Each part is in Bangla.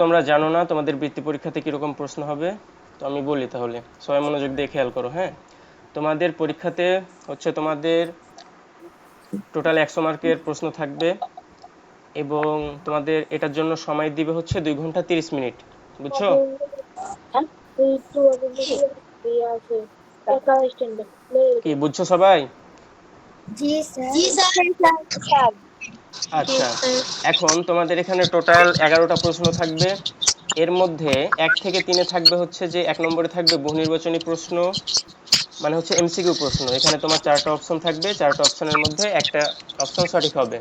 তোমরা জানো না তোমাদের বৃত্তি পরীক্ষাতে কিরকম প্রশ্ন হবে। তো আমি বলি, তাহলে সবাই মনোযোগ দিয়ে খেয়াল করো। হ্যাঁ, তোমাদের পরীক্ষাতে হচ্ছে তোমাদের টোটাল 100 মার্কের প্রশ্ন থাকবে এবং তোমাদের এটার জন্য সময় দিবে হচ্ছে 2 ঘন্টা 30 মিনিট। বুঝছো? কি বুঝছো সবাই? জি স্যার। জি স্যার। আচ্ছা, এখন তোমাদের এখানে টোটাল 11টা প্রশ্ন থাকবে। এর মধ্যে 1 থেকে 3-এ থাকবে হচ্ছে যে 1 নম্বরে থাকবে বহুনির্বাচনী প্রশ্ন, মানে হচ্ছে এমসিকিউ প্রশ্ন। এখানে তোমার 4টা অপশন থাকবে, 4টা অপশনের মধ্যে একটা অপশন সঠিক হবে।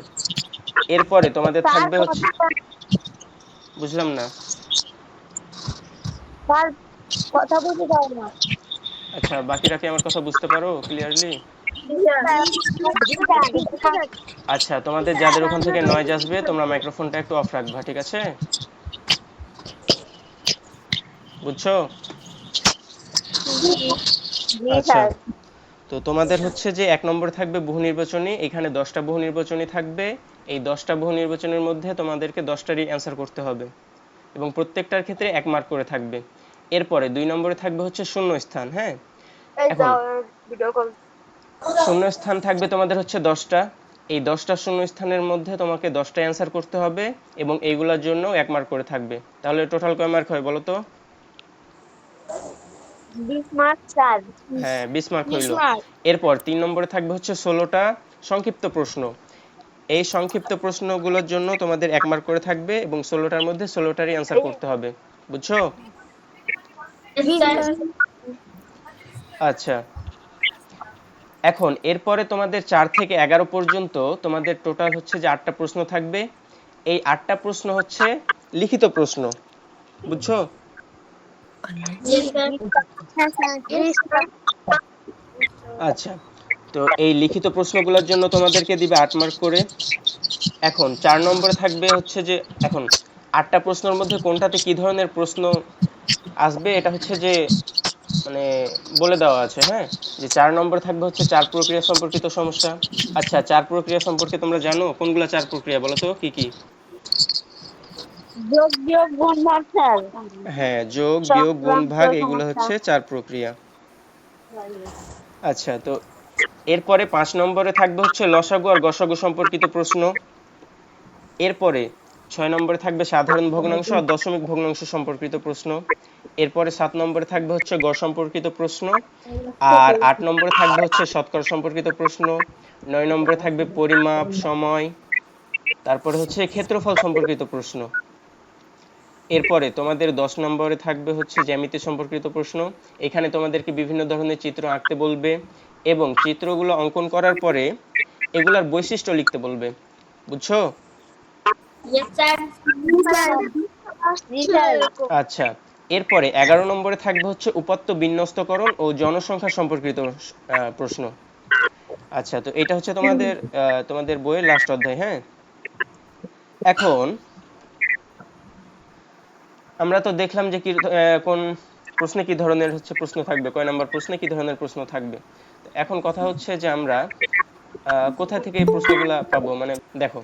এরপরে তোমাদের স্যার থাকবে হচ্ছে, বুঝলাম না। স্যার কথা বুঝে দাও না। আচ্ছা, বাকিরা কি আমার কথা বুঝতে পারো ক্লিয়ারলি? আচ্ছা, তোমাদের যাদের ওখান থেকে নয়েজ আসবে তোমরা মাইক্রোফোনটা একটু অফ রাখবা, ঠিক আছে? বুঝছো? জি আচ্ছা, স্যার। তো তোমাদের হচ্ছে যে 1 নম্বরে থাকবে বহু নির্বাচনী। এখানে 10টা বহু নির্বাচনী থাকবে। এই 10টা বহু নির্বাচনের মধ্যে তোমাদেরকে 10টারই অ্যান্সার করতে হবে এবং প্রত্যেকটার ক্ষেত্রে 1 মার্ক করে থাকবে। এরপরে 2 নম্বরে থাকবে হচ্ছে শূন্যস্থান। হ্যাঁ, এখন ভিডিও কল। শূন্যস্থান থাকবে তোমাদের হচ্ছে 10টা। এই 10টা শূন্যস্থানের মধ্যে তোমাকে 10টা অ্যান্সার করতে হবে এবং এইগুলোর জন্য 1 মার্ক করে থাকবে। তাহলে টোটাল কয় মার্ক হয় বলো তো? 20 মার্ক স্যার। হ্যাঁ, 20 মার্ক 20 হইল। মার্ক। এরপর 3 নম্বরে থাকবে হচ্ছে 16টা সংক্ষিপ্ত প্রশ্ন। এই সংক্ষিপ্ত প্রশ্নগুলোর জন্য তোমাদের 1 মার্ক করে থাকবে এবং 16টার মধ্যে 16টারই অ্যান্সার করতে হবে। বুঝছো? জি স্যার। আচ্ছা, এখন এরপরে তোমাদের 4 থেকে 11 পর্যন্ত তোমাদের টোটাল হচ্ছে যে 8টা প্রশ্ন থাকবে। এই 8টা প্রশ্ন হচ্ছে লিখিত প্রশ্ন। বুঝছো? জি স্যার। হ্যাঁ স্যার। জি স্যার। আচ্ছা, তো এই লিখিত প্রশ্নগুলোর জন্য তোমাদেরকে দিবে 8 মার্ক করে। এখন 4 নম্বরে থাকবে হচ্ছে যে, এখন 8টা প্রশ্নের মধ্যে কোনটাতে কি ধরনের প্রশ্ন আসবে এটা হচ্ছে যে মানে বলে দেওয়া আছে। হ্যাঁ, যে 4 নম্বরে থাকবে হচ্ছে 4 প্রক্রিয়া সম্পর্কিত সমস্যা। আচ্ছা, 4 প্রক্রিয়া সম্পর্কে তোমরা জানো কোনগুলা 4 প্রক্রিয়া, বলো তো কি কি? যোগ বিয়োগ গুণ ভাগ স্যার। হ্যাঁ, যোগ বিয়োগ গুণ সংক্রান্ত ভাগ এগুলো সমস্যা। হচ্ছে 4 প্রক্রিয়া। আচ্ছা, তো এরপরে 5 নম্বরে থাকবে হচ্ছে লসাগু আর গসাগু সম্পর্কিত প্রশ্ন। এরপরে 6 নম্বরে থাকবে সাধারণ ভগ্নাংশ আর দশমিক ভগ্নাংশ সম্পর্কিত প্রশ্ন। এরপরে 7 নম্বরে থাকবে হচ্ছে গড় সম্পর্কিত প্রশ্ন। আর 8 নম্বরে থাকবে হচ্ছে শতকরা সম্পর্কিত প্রশ্ন। 9 নম্বরে থাকবে পরিমাপ, সময়, তারপরে হচ্ছে ক্ষেত্রফল সম্পর্কিত প্রশ্ন। এরপরে তোমাদের 10 নম্বরে থাকবে হচ্ছে জ্যামিতি সম্পর্কিত প্রশ্ন। এখানে তোমাদেরকে বিভিন্ন ধরনের চিত্র আঁকতে বলবে এবং চিত্রগুলো অঙ্কন করার পরে এগুলার বৈশিষ্ট্য লিখতে বলবে। বুঝছো? Yes sir. জি স্যার। জি স্যার। আচ্ছা, এরপরে 11 নম্বরে থাকবে হচ্ছে উপাত্ত বিন্যস্তকরণ ও জনসংখ্যা সম্পর্কিত প্রশ্ন। আচ্ছা, তো এটা হচ্ছে তোমাদের তোমাদের বইয়ের লাস্ট অধ্যায়। হ্যাঁ, এখন আমরা তো দেখলাম যে কি কোন প্রশ্নে কি ধরনের হচ্ছে প্রশ্ন থাকবে, কয় নাম্বার প্রশ্নে কি ধরনের প্রশ্ন থাকবে। তো এখন কথা হচ্ছে যে আমরা কোথা থেকে এই প্রশ্নগুলা পাবো, মানে দেখো,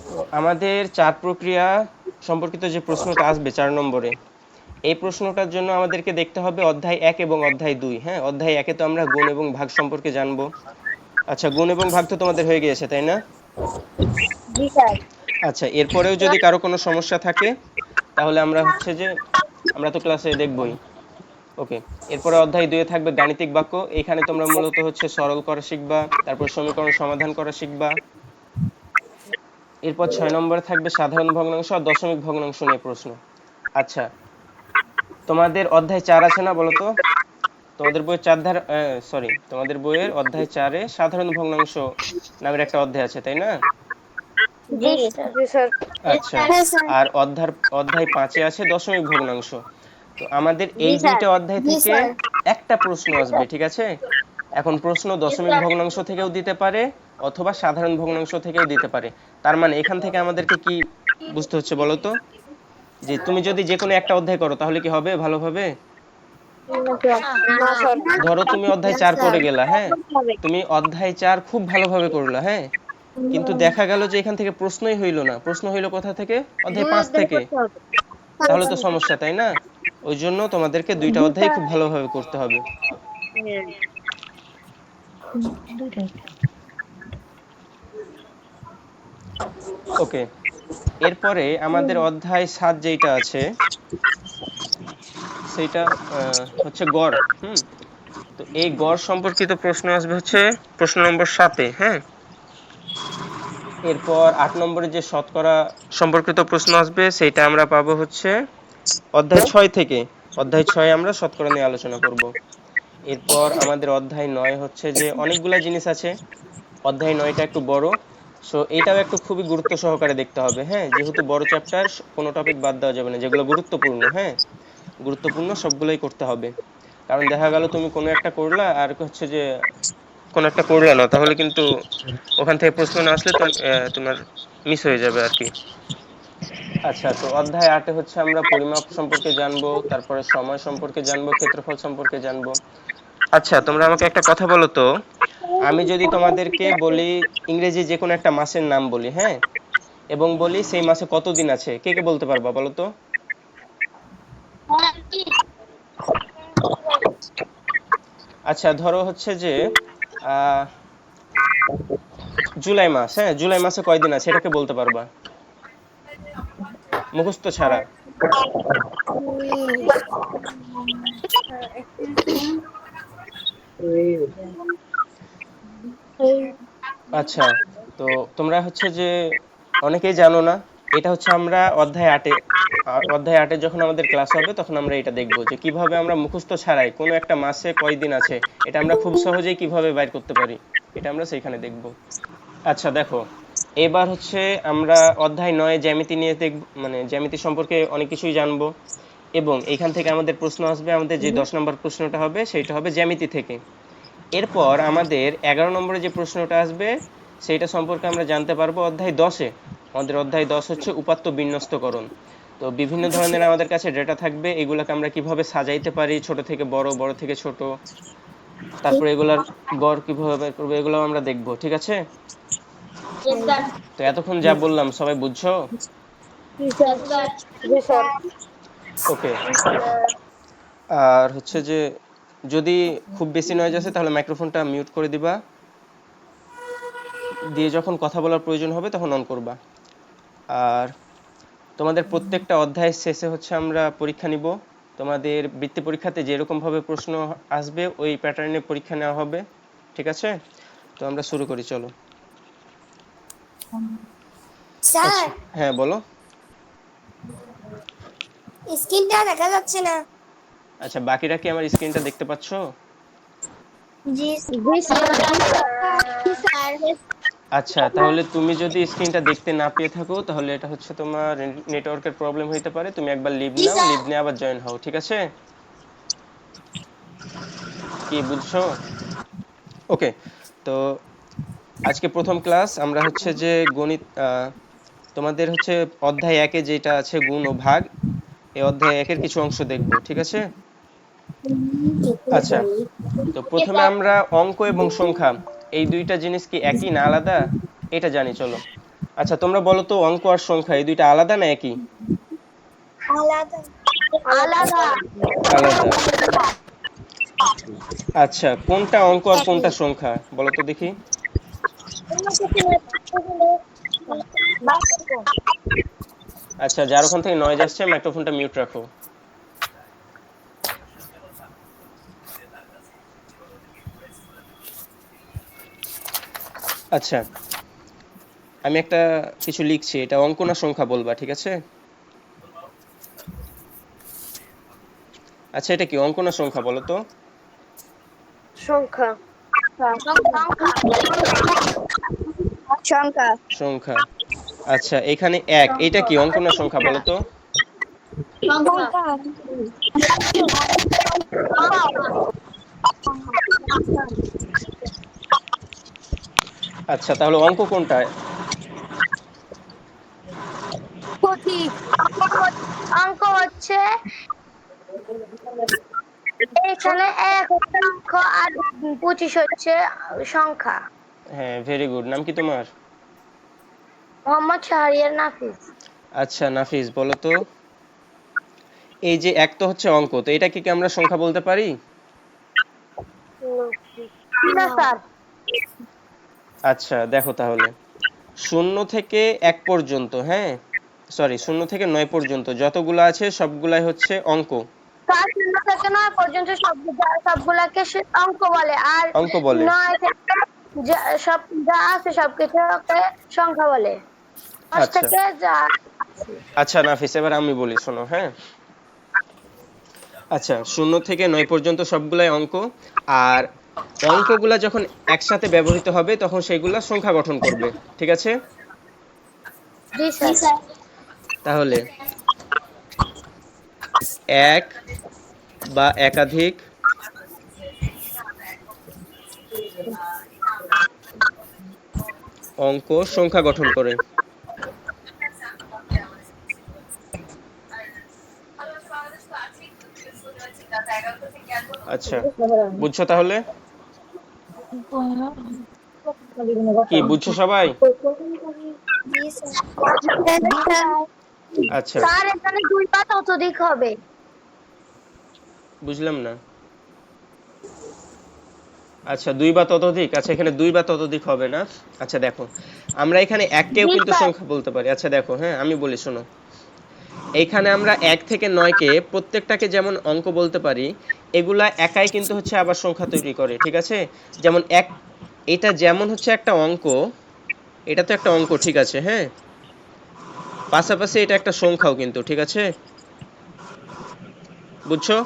তো আমাদের 4 প্রক্রিয়া সম্পর্কিত যে প্রশ্নটা আসবে 4 নম্বরে, এই প্রশ্নটার জন্য আমাদেরকে দেখতে হবে অধ্যায় 1 এবং অধ্যায় 2। হ্যাঁ, অধ্যায় 1-এ তো আমরা গুণ এবং ভাগ সম্পর্কে জানবো। আচ্ছা, গুণ এবং ভাগ তো তোমাদের হয়ে গিয়েছে, তাই না? জি স্যার। আচ্ছা, এরপরেও যদি কারো কোনো সমস্যা থাকে তাহলে আমরা হচ্ছে যে আমরা তো ক্লাসে দেখবই। ওকে, এরপরে অধ্যায় 2-এ থাকবে গাণিতিক বাক্য। এখানে তোমরা মূলত হচ্ছে সরল করা শিখবা, তারপর সমীকরণ সমাধান করা শিখবা। এরপর 6 নম্বরে থাকবে সাধারণ ভগ্নাংশ আর দশমিক ভগ্নাংশ নিয়ে প্রশ্ন। আচ্ছা, তোমাদের অধ্যায় 4 আছে না বলো তো? তোমাদের বইয়ের তোমাদের বইয়ের অধ্যায় 4-এ সাধারণ ভগ্নাংশ নামের একটা অধ্যায় আছে, তাই না? জি স্যার। জি স্যার। আচ্ছা, হ্যাঁ স্যার। আর অধ্যায় 5-এ আছে দশমিক ভগ্নাংশ। তো আমাদের জি এই স্যার। 2টা অধ্যায় জি থেকে স্যার। একটা প্রশ্ন আসবে, ঠিক আছে? এখন প্রশ্ন দশমিক ভগ্নাংশ থেকেও দিতে পারে অথবা সাধারণ ভগ্নাংশ থেকেও দিতে পারে। তার মানে এখান থেকে আমাদেরকে কি বুঝতে হচ্ছে বলো তো, যে তুমি যদি যে কোনো একটা অধ্যায় করো তাহলে কি হবে ভালোভাবে? না স্যার। ধরো তুমি অধ্যায় না 4 স্যার। পড়ে গেলা, হ্যাঁ, তুমি অধ্যায় 4 খুব ভালোভাবে করলা, হ্যাঁ, কিন্তু দেখা গেল যে এখান থেকে প্রশ্নই হইল না, প্রশ্ন হইল কোথা থেকে? অধ্যায় দুই 5 অধ্যায় থেকে। করতে হবে। তাহলে তো সমস্যা, তাই না? ওই জন্য তোমাদেরকে দুইটা অধ্যায় দুইটা। খুব ভালোভাবে করতে হবে। হ্যাঁ। ওকে, এরপরে আমাদের অধ্যায় 7 যেটা আছে সেইটা হচ্ছে গড়। তো এই গড় সম্পর্কিত প্রশ্ন আসবে হচ্ছে প্রশ্ন নম্বর 7-এ। হ্যাঁ, এরপর 8 নম্বরে যে শতকরা সম্পর্কিত প্রশ্ন আসবে সেটা আমরা পাবো হচ্ছে অধ্যায় 6 থেকে। অধ্যায় 6 আমরা শতকরা নিয়ে আলোচনা করব। এরপর আমাদের অধ্যায় 9 হচ্ছে যে অনেকগুলা জিনিস আছে। অধ্যায় 9টা একটু বড়, সো এটাও একটু খুবই গুরুত্ব সহকারে দেখতে হবে। হ্যাঁ, যেহেতু বড় চ্যাপ্টার, কোনো টপিক বাদ দেওয়া যাবে না, যেগুলো গুরুত্বপূর্ণ। হ্যাঁ, গুরুত্বপূর্ণ সবগুলোই করতে হবে। কারণ দেখা গেল তুমি কোনো একটা করলা আর হচ্ছে যে কোনো একটা করলা না, তাহলে কিন্তু ওখান থেকে প্রশ্ন না আসলে তোমার মিস হয়ে যাবে আর কি। আচ্ছা, তো অধ্যায় 8-এ হচ্ছে আমরা পরিমাপ সম্পর্কে জানবো, তারপরে সময় সম্পর্কে জানবো, ক্ষেত্রফল সম্পর্কে জানবো। আচ্ছা, তোমরা আমাকে একটা কথা বলো তো, আমি যদি তোমাদেরকে বলি ইংরেজি যে কোনো একটা মাসের নাম বলি, হ্যাঁ, এবং বলি সেই মাসে কত দিন আছে, কে কে বলতে পারবা বলো তো? আচ্ছা, ধরো হচ্ছে যে আহ, জুলাই মাস। হ্যাঁ, জুলাই মাসে কয় দিন আছে, এটাকে বলতে পারবা মুখস্থ ছাড়া? আচ্ছা, তো তোমরা হচ্ছে যে অনেকেই জানো না, এটা হচ্ছে আমরা অধ্যায় 8-এ যখন আমাদের ক্লাস হবে তখন আমরা এটা দেখবো যে কিভাবে আমরা মুখস্থ ছাড়াই কোনো একটা মাসে কয়দিন আছে এটা আমরা খুব সহজেই কিভাবে বাইর করতে পারি, এটা আমরা সেইখানে দেখব। আচ্ছা দেখো, এবার হচ্ছে আমরা অধ্যায় 9 জ্যামিতি নিয়ে দেখব, মানে জ্যামিতি সম্পর্কে অনেক কিছুই জানবো। এবং এইখান থেকে আমাদের প্রশ্ন আসবে, আমাদের যে 10 নম্বর প্রশ্নটা হবে সেটা হবে জ্যামিতি থেকে। এরপর আমাদের 11 নম্বরে যে প্রশ্নটা আসবে সেইটা সম্পর্কে আমরা জানতে পারবো অধ্যায় 10-এ। আমাদের অধ্যায় 10 হচ্ছে উপাত্ত বিন্যস্তকরণ। তো বিভিন্ন ধরনের আমাদের কাছে ডেটা থাকবে, এগুলোকে আমরা কিভাবে সাজাইতে পারি, ছোট থেকে বড়, বড় থেকে ছোট, তারপরে এগুলার গড় কিভাবে বের করবো, এগুলো আমরা দেখবো। ঠিক আছে? Yes, sir. তো এতক্ষণ যা বললাম সবাই বুঝছো? Yes, sir. জি স্যার। ওকে, আর হচ্ছে যে যদি খুব বেশি নয়েজ আসে তাহলে মাইক্রোফোনটা মিউট করে দিবা, দিয়ে যখন কথা বলার প্রয়োজন হবে তখন অন করবা। আর তোমাদের প্রত্যেকটা অধ্যায়ের শেষে হচ্ছে আমরা পরীক্ষা নিব। তোমাদের বৃত্তি পরীক্ষাতে যেরকম ভাবে প্রশ্ন আসবে ওই প্যাটার্নে পরীক্ষা নেওয়া হবে। ঠিক আছে? তো আমরা শুরু করি, চলো। স্যার, আচ্ছা, হ্যাঁ বলো। স্ক্রিনটা দেখা যাচ্ছে না। আচ্ছা, বাকিরা কি আমার স্ক্রিনটা দেখতে পাচ্ছো? জি জি স্যার। স্যার। আচ্ছা, তাহলে তুমি যদি স্ক্রিনটা দেখতে না পেয়ে থাকো তাহলে এটা হচ্ছে তোমার নেটওয়ার্কের প্রবলেম হইতে পারে, তুমি একবার লিভ জি নাও, স্যার। লিভ নিয়ে আবার জয়েন হও। ঠিক আছে? কি বুঝছো? ওকে, তো আজকে প্রথম ক্লাস আমরা হচ্ছে যে গণিত, তোমাদের হচ্ছে অধ্যায় 1-এ যেটা আছে গুণ ও ভাগ, এই অধ্যায় 1-এর কিছু অংশ দেখব। ঠিক আছে? আচ্ছা, তো জি প্রথমে স্যার। আমরা অঙ্ক এবং সংখ্যা, এই দুইটা জিনিস কি একই না আলাদা, এটা জানি, চলো। আচ্ছা, তোমরা বলো তো অঙ্ক আর সংখ্যা এই দুইটা আলাদা না একই? আলাদা। আলাদা। আলাদা। আচ্ছা, কোনটা অঙ্ক আর কোনটা সংখ্যা বলো তো দেখি? আচ্ছা, যার ওখান থেকে নয়েজ আসছে মাইক্রোফোনটা মিউট রাখো। আচ্ছা, আমি একটা কিছু লিখছি, এটা অঙ্ক না সংখ্যা বলবা। ঠিক আছে? আচ্ছা, এটা কি অঙ্ক না সংখ্যা বলো তো? সংখ্যা। সংখ্যা। সংখ্যা। আচ্ছা, এখানে এক, এটা কি অঙ্ক না সংখ্যা বলো তো? আচ্ছা, তাহলে অঙ্ক কোনটা? সঠিক। অঙ্ক হচ্ছে এখানে 1 হচ্ছে অঙ্ক আর 25 হচ্ছে সংখ্যা। হ্যাঁ, ভেরি গুড। নাম কি তোমার? মোহাম্মদ শাহরিয়ার নাফিস। আচ্ছা নাফিস বলো তো, এই যে এক তো হচ্ছে অঙ্ক, তো এটাকে কি আমরা সংখ্যা বলতে পারি? না স্যার। আচ্ছা দেখো তাহলে, 0 থেকে 1 পর্যন্ত, হ্যাঁ সরি 0 থেকে 9 পর্যন্ত যতগুলো আছে সবগুলাই হচ্ছে অঙ্ক। স্যার 0 থেকে 9 পর্যন্ত সবগুলাকে সে অঙ্ক বলে, আর অঙ্ক বলে। 9 থেকে সব যা আছে সবকিছুকে সংখ্যা বলে। 10 আচ্ছা থেকে যা আছে। আচ্ছা নাফিস, এবার আমি বলি শোনো, হ্যাঁ। আচ্ছা 0 থেকে 9 পর্যন্ত সবগুলাই অঙ্ক, আর অঙ্কগুলা যখন একসাথে ব্যবহৃত হবে তখন সেগুলা সংখ্যা গঠন করবে, ঠিক আছে? জি স্যার। তাহলে এক বা একাধিক অঙ্ক সংখ্যা গঠন করে। আচ্ছা বুঝছো তাহলে? কি বুঝছো সবাই? জি স্যার। আচ্ছা স্যার এখানে 2 বা ততোধিক হবে। বুঝলাম না। আচ্ছা 2 বা ততোধিক, আচ্ছা এখানে 2 বা ততোধিক হবে না। আচ্ছা দেখো, আমরা এখানে এককেও জি কিন্তু স্যার। সংখ্যা বলতে পারি। আচ্ছা দেখো, হ্যাঁ আমি বলি শোনো, এইখানে আমরা 1 থেকে 9 কে প্রত্যেকটাকে যেমন অঙ্ক বলতে পারি, এগুলা একাই কিন্তু হচ্ছে আবার সংখ্যা তৈরি করে, ঠিক আছে? যেমন এক, এটা যেমন হচ্ছে একটা অঙ্ক, এটা তো একটা অঙ্ক, ঠিক আছে, হ্যাঁ, পাশাপাশি এটা একটা সংখ্যাও কিন্তু, ঠিক আছে? বুঝছো?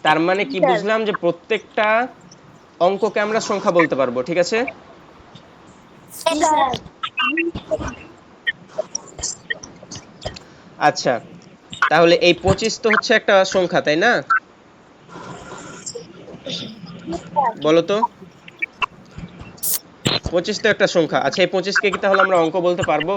তার মানে কি স্যার। বুঝলাম, যে প্রত্যেকটা অঙ্ককে আমরা সংখ্যা বলতে পারবো, ঠিক আছে? জি স্যার। আচ্ছা তাহলে এই 25 তো হচ্ছে একটা সংখ্যা, তাই না? বলো তো, 25 তো একটা সংখ্যা। আচ্ছা এই 25 কে কি তাহলে আমরা অঙ্ক বলতে পারবো?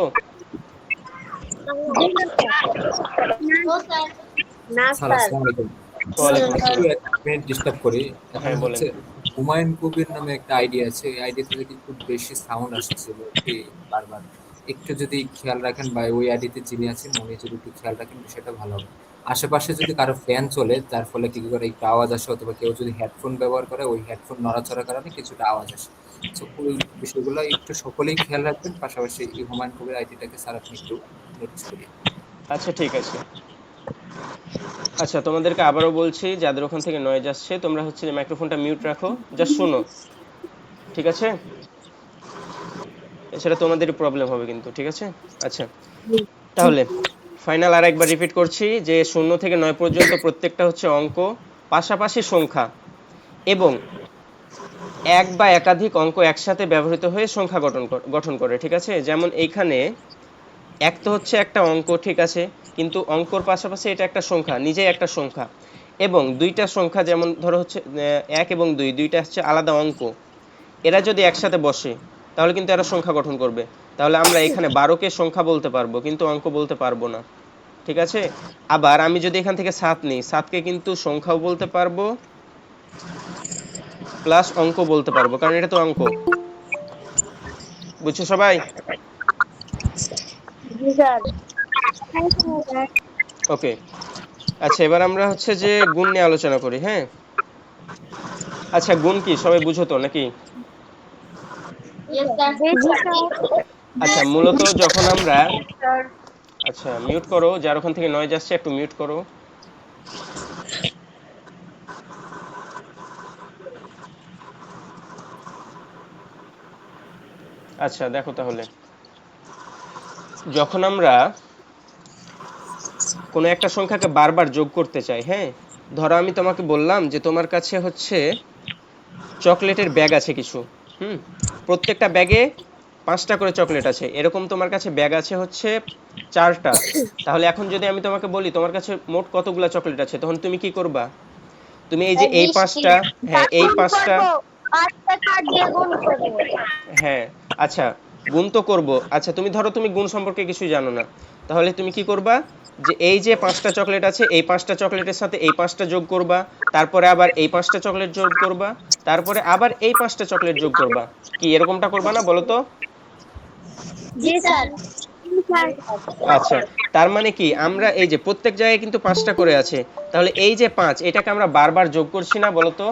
না স্যার স্যার। আসসালামু আলাইকুম। স্যার ওয়ালাইকুম একটু আসসালাম। এক মিনিট ডিস্টার্ব করি। হ্যাঁ এখানে বলেন। হচ্ছে হুমায়ুন কবির নামে একটা আইডি আছে। এই আইডিতে যদি খুব বেশি সাউন্ড আসছিল কি বারবার। একটু যদি খেয়াল রাখেন বা ওই আইডিতে যিনি আছেন উনি যদি একটু খেয়াল রাখেন বিষয়টা ভালো হবে। আশেপাশে যদি কারো ফ্যান চলে যার ফলে কি করে একটু আওয়াজ আসে, অথবা কেউ যদি হেডফোন ব্যবহার করে ওই হেডফোন নড়াচড়ার কারণে কিছুটা আওয়াজ আসে। তো ওই বিষয়গুলো একটু সকলেই খেয়াল রাখবেন। পাশাপাশি এই হুমায়ুন কবির আইডিটাকে স্যার আপনি একটু নোটিস করিয়ে দিন। আচ্ছা ঠিক আছে। আচ্ছা তোমাদেরকে আবারও বলছি, যাদের ওখান থেকে নয়েজ আসছে তোমরা হচ্ছে যে মাইক্রোফোনটা মিউট রাখো, জাস্ট শোনো, ঠিক আছে? এছাড়া তোমাদেরই প্রবলেম হবে কিন্তু, ঠিক আছে? আচ্ছা তাহলে ফাইনাল আর একবার রিপিট করছি, যে 0 থেকে 9 পর্যন্ত প্রত্যেকটা হচ্ছে অঙ্ক, পাশাপাশি সংখ্যা, এবং এক বা একাধিক অঙ্ক একসাথে ব্যবহৃত হয়ে সংখ্যা গঠন করে, ঠিক আছে? যেমন এইখানে এক তো হচ্ছে একটা অঙ্ক, ঠিক আছে, কিন্তু অঙ্কর পাশাপাশি এটা একটা সংখ্যা, নিজেই একটা সংখ্যা, এবং দুইটা সংখ্যা যেমন ধরো হচ্ছে 1 এবং 2, দুইটা হচ্ছে আলাদা অঙ্ক, এরা যদি একসাথে বসে তাহলে কিন্তু এরা সংখ্যা গঠন করবে। তাহলে আমরা এখানে 12কে সংখ্যা বলতে পারবো কিন্তু অঙ্ক বলতে পারবো না, ঠিক আছে? আবার আমি যদি এখান থেকে 7 নিই, 7কে কিন্তু সংখ্যাও বলতে পারবো প্লাস অঙ্ক বলতে পারবো, কারণ এটা তো অঙ্ক। বুঝছো সবাই? জি স্যার। ওকে। আচ্ছা এবার আমরা হচ্ছে যে গুণ নিয়ে আলোচনা করি, হ্যাঁ। আচ্ছা গুণ কি সবাই বুঝো তো নাকি? জি স্যার। আচ্ছা মূলত যখন আমরা, আচ্ছা মিউট করো, যার ওখান থেকে নয়েজ আসছে একটু মিউট করো। আচ্ছা দেখো তাহলে, যখন আমরা কোনো একটা সংখ্যাকে বারবার যোগ করতে চাই, হ্যাঁ, ধরো আমি তোমাকে বললাম যে তোমার কাছে হচ্ছে চকলেটের ব্যাগ আছে কিছু, হুম, প্রত্যেকটা ব্যাগে 5টা করে চকলেট আছে, এরকম তোমার কাছে ব্যাগ আছে হচ্ছে 4টা। তাহলে এখন যদি আমি তোমাকে বলি তোমার কাছে মোট কতগুলা চকলেট আছে, তখন তুমি কি করবা? তুমি এই যে এই 20টি। 5টা, হ্যাঁ স্যার এই গুণ 5টা, করবো। 5 কে 4 দিয়ে গুণ করবো। হ্যাঁ আচ্ছা গুণ তো করব। আচ্ছা তুমি ধরো তুমি গুণ সম্পর্কে কিছুই জানো না, তাহলে তুমি কি করবা, যে এই যে 5টা চকলেট আছে এই 5টা চকলেটের সাথে এই 5টা যোগ করবা, তারপরে আবার এই 5টা চকলেট যোগ করবা, তারপরে আবার এই 5টা চকলেট যোগ করবা। কি এরকমটা করবা না বলো তো? জি স্যার আচ্ছা, তার মানে কি আমরা এই যে প্রত্যেক জায়গায় কিন্তু 5টা করে আছে, তাহলে এই যে 5 এটাকে আমরা বারবার যোগ করছি না বলো তো?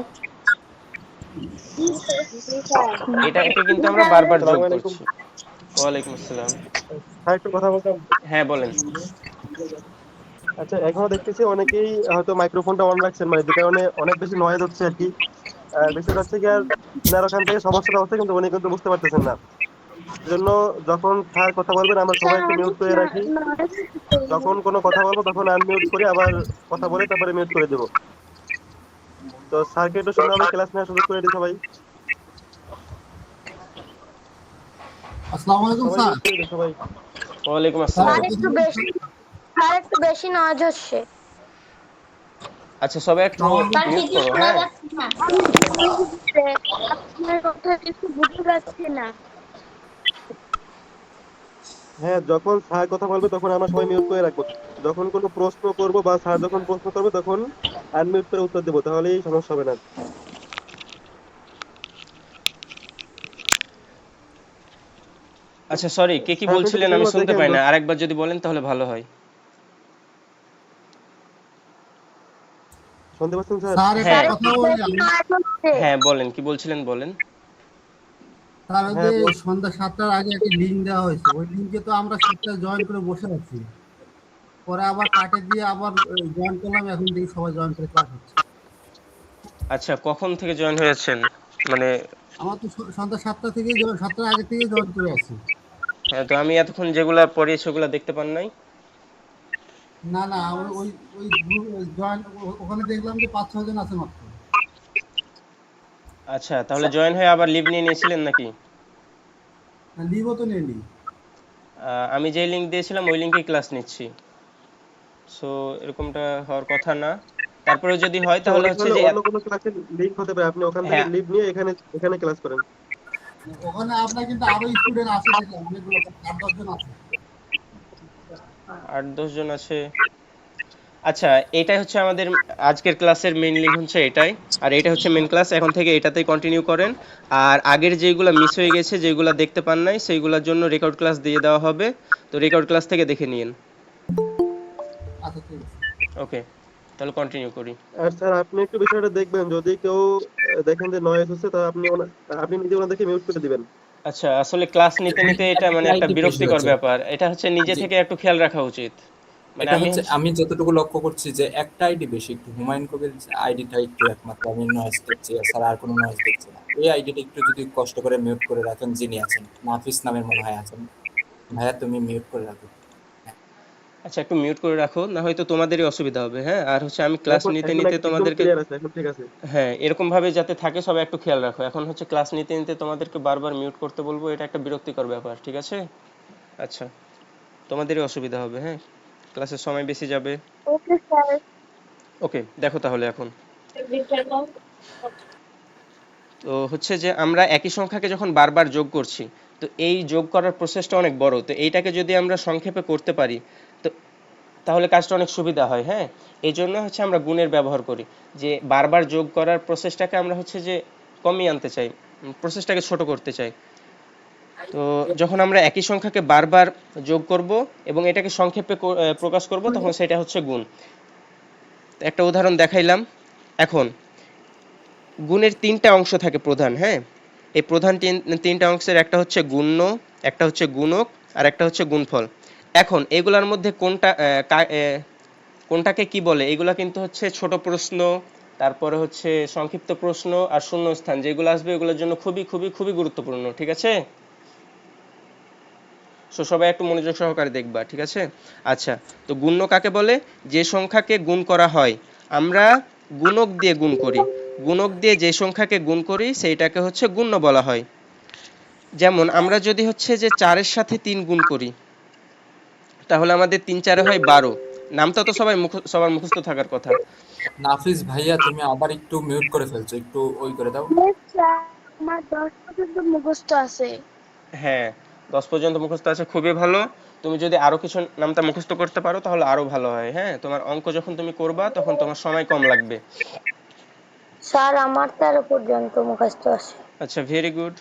এটাকে কিন্তু আমরা বারবার যোগ আসসালামু আলাইকুম। করছি। ওয়ালাইকুম আসসালাম। হ্যাঁ, একটু কথা বলতাম। হ্যাঁ বলেন। আচ্ছা, এখনো দেখতেছি অনেকেই হয়তো মাইক্রোফোনটা অন রাখছেন, মানে যে কারণে অনেক বেশি নয়েজ হচ্ছে আর কি। আর বিষয়টা হচ্ছে কি, আর ওনার ওখান থেকে সমস্যাটা হচ্ছে, কিন্তু উনি কিন্তু বুঝতে পারতেছেন না। এজন্য যখন স্যার কথা বলবেন আমরা সবাই একটু মিউট করে রাখি। যখন কোনো কথা বলবো তখন আনমিউট করে আবার কথা বলে তারপরে মিউট করে দেবো। তো স্যারকে একটু সুন্দরভাবে ক্লাস নেওয়ার সুযোগ করে দিই সবাই। আসসালামু আলাইকুম সবাই স্যার। মিউট করে দিই সবাই। ওয়ালাইকুম স্যার আসসালাম। আর একটু বেশি নয়েজ হচ্ছে। আচ্ছা সবাই একটু মিউট করো, হ্যাঁ। আপনার কথা কিছু বুঝতে পারছি না। হ্যাঁ, যখন স্যার কথা বলবে তখন আমরা সবাই মিউট করে রাখবো। যখন কোনো প্রশ্ন করবো বা স্যার যখন প্রশ্ন করবে তখন আনমিউট করে উত্তর দেবো, তাহলেই সমস্যা হবে না। আচ্ছা সরি, কে কি হ্যাঁ, আপনি একটু বলছিলেন আমি বিষয়গুলো শুনতে দেখেন পাই তো। না, আরেকবার যদি বলেন তাহলে ভালো হয়। শুনতে পাচ্ছেন স্যার? স্যার একটা হ্যাঁ কথা বলি আমি। হ্যাঁ বলেন, কি বলছিলেন বলেন। স্যার ওই হ্যাঁ যে সন্ধ্যা 7টার আগে একটা লিঙ্ক দেওয়া হয়েছে, ওই লিঙ্কে তো আমরা 7টায় জয়েন করে বসে আছি, পরে আবার কাটে দিয়ে আবার জয়েন করলাম, এখন দেখি সবাই জয়েন করে ক্লাস হচ্ছে। আচ্ছা কখন থেকে জয়েন হয়েছেন মানে? আমার তো সন্ধ্যা 7টা থেকেই 7টার আগে থেকেই জয়েন করে আছি। হ্যাঁ, তো আমি এতক্ষণ যেগুলা পড়িয়েছি ওগুলা দেখতে পান নাই? না না, ওই ওই ওই জয়েন ওখানে দেখলাম যে 5-6 জন আছে মাত্র। আচ্ছা তাহলে জয়েন হয়ে আবার লিভ নিয়ে নিয়েছিলেন নাকি? লিভও তো নেই। আমি যে লিংক দিয়েছিলাম ওই লিংকেই ক্লাস নিচ্ছি। সো এরকমটা হওয়ার কথা না। তারপরে যদি হয় আচ্ছা, তাহলে ওটা হচ্ছে তাহলে যে অন্য কোনো ক্লাসের লিংক হতে পারে, আপনি ওখান থেকে হ্যাঁ, লিভ নিয়ে এখানে এখানে ক্লাস করেন। ওখানে আপনার কিন্তু আরো স্টুডেন্ট আছে, দেখলাম অনেকগুলো 8-10 জন আছে। 8-10 জন আছে। আচ্ছা, এটাই হচ্ছে আমাদের আজকের ক্লাসের মেইন লিঙ্ক হচ্ছে এটাই। আর এটা হচ্ছে মেইন ক্লাস, এখন থেকে এটাতেই কন্টিনিউ করেন। আর আগের যেগুলো মিস হয়ে গেছে, যেগুলো দেখতে পান নাই, সেইগুলোর জন্য রেকর্ড ক্লাস দিয়ে দেওয়া হবে। তো রেকর্ড ক্লাস থেকে দেখে নিন। আচ্ছা ঠিক আছে। ওকে, তাহলে কন্টিনিউ করি। আর স্যার আপনি একটু বিষয়টা দেখবেন, যদি কেউ দেখেন যে নয়েজ হচ্ছে, তা আপনি নিজে ওনাদেরকে মিউট করে দিবেন। আচ্ছা, আসলে ক্লাস নিতে নিতে এটা মানে একটা আইডি বেশি বিরক্তিকর হচ্ছে। ব্যাপার, এটা হচ্ছে নিজে জি, থেকে একটু খেয়াল রাখা উচিত। মানে এটা আমি হচ্ছে আমি যতটুকু লক্ষ্য করছি যে একটা আইডি বেশি, একটু হুমায়ুন কবির আইডিটা একটু একমাত্র আমি নয়েজ দেখছি, এছাড়া আর কোনো নয়েজ দেখছি না। এই আইডিটা একটু যদি কষ্ট করে মিউট করে রাখেন, যিনি আছেন নাফিস নামের মনে হয় আছেন, ভাইয়া তুমি মিউট করে রাখো। আচ্ছা একটু মিউট করে রাখো, না হয়তো তোমাদেরই অসুবিধা হবে। হ্যাঁ, আর হচ্ছে আমি ক্লাস এখন নিতে এখন নিতে একদম তোমাদেরকে, ক্লিয়ার আছে, এখন ঠিক আছে। হ্যাঁ এরকম ভাবে যাতে থাকে সবাই একটু খেয়াল রাখো। এখন হচ্ছে ক্লাস নিতে নিতে তোমাদেরকে বারবার মিউট করতে বলবো, এটা একটা বিরক্তিকর ব্যাপার, ঠিক আছে? আচ্ছা, তোমাদেরই অসুবিধা হবে। হ্যাঁ, ক্লাসের সময় বেশি যাবে। ওকে স্যার। ওকে, দেখো তাহলে এখন। তো হচ্ছে যে আমরা একই সংখ্যাকে যখন বারবার যোগ করছি, তো এই যোগ করার প্রসেসটা অনেক বড়। তো এইটাকে যদি আমরা সংক্ষেপে করতে পারি, তো তাহলে কাজটা অনেক সুবিধা হয়। হ্যাঁ, এই জন্য হচ্ছে আমরা গুণের ব্যবহার করি, যে বারবার যোগ করার প্রসেসটাকে আমরা হচ্ছে যে কমিয়ে আনতে চাই, প্রসেসটাকে ছোট করতে চাই। তো যখন আমরা একই সংখ্যাকে বারবার যোগ করব এবং এটাকে সংক্ষেপে প্রকাশ করব, তখন সেটা হচ্ছে গুণ। তো একটা উদাহরণ দেখাইলাম। এখন গুণের তিনটা অংশ থাকে প্রধান। হ্যাঁ, এই প্রধান তিনটা অংশের একটা হচ্ছে গুণ্য, একটা হচ্ছে গুণক, আর একটা হচ্ছে গুণফল। এখন এগুলোর মধ্যে কোনটাকে কি বলে, এগুলা কিন্তু হচ্ছে ছোট প্রশ্ন, তারপরে হচ্ছে সংক্ষিপ্ত প্রশ্ন আর শূন্যস্থান যেগুলো আসবে এগুলোর জন্য খুবই খুবই খুবই গুরুত্বপূর্ণ, ঠিক আছে? সো সবাই একটু মনোযোগ সহকারে দেখবা, ঠিক আছে? আচ্ছা, তো গুণ্য কাকে বলে? যে সংখ্যাকে গুণ করা হয়, আমরা গুণক দিয়ে গুণ করি। গুণক দিয়ে যে সংখ্যাকে গুণ করি সেইটাকে হচ্ছে গুণ্য বলা হয়। যেমন আমরা যদি হচ্ছে যে 4-এর সাথে 3 গুণ করি, তাহলে আমাদের 3-4 হয় 12। নামটা তো সবার মুখস্থ থাকার কথা। নাফিস ভাইয়া তুমি আবার একটু মিউট করে ফেলছো, একটু ওই করে দাও। আমার 10 পর্যন্ত মুখস্থ আছে। হ্যাঁ, 10 পর্যন্ত মুখস্থ আছে, খুবই ভালো। তুমি যদি আরো কিছু নামটা মুখস্থ করতে পারো তাহলে আরো ভালো হয়। হ্যাঁ, তোমার অঙ্ক যখন তুমি করবা তখন তোমার সময় কম লাগবে। স্যার আমার 13 পর্যন্ত মুখস্থ আছে। আচ্ছা, ভেরি গুড।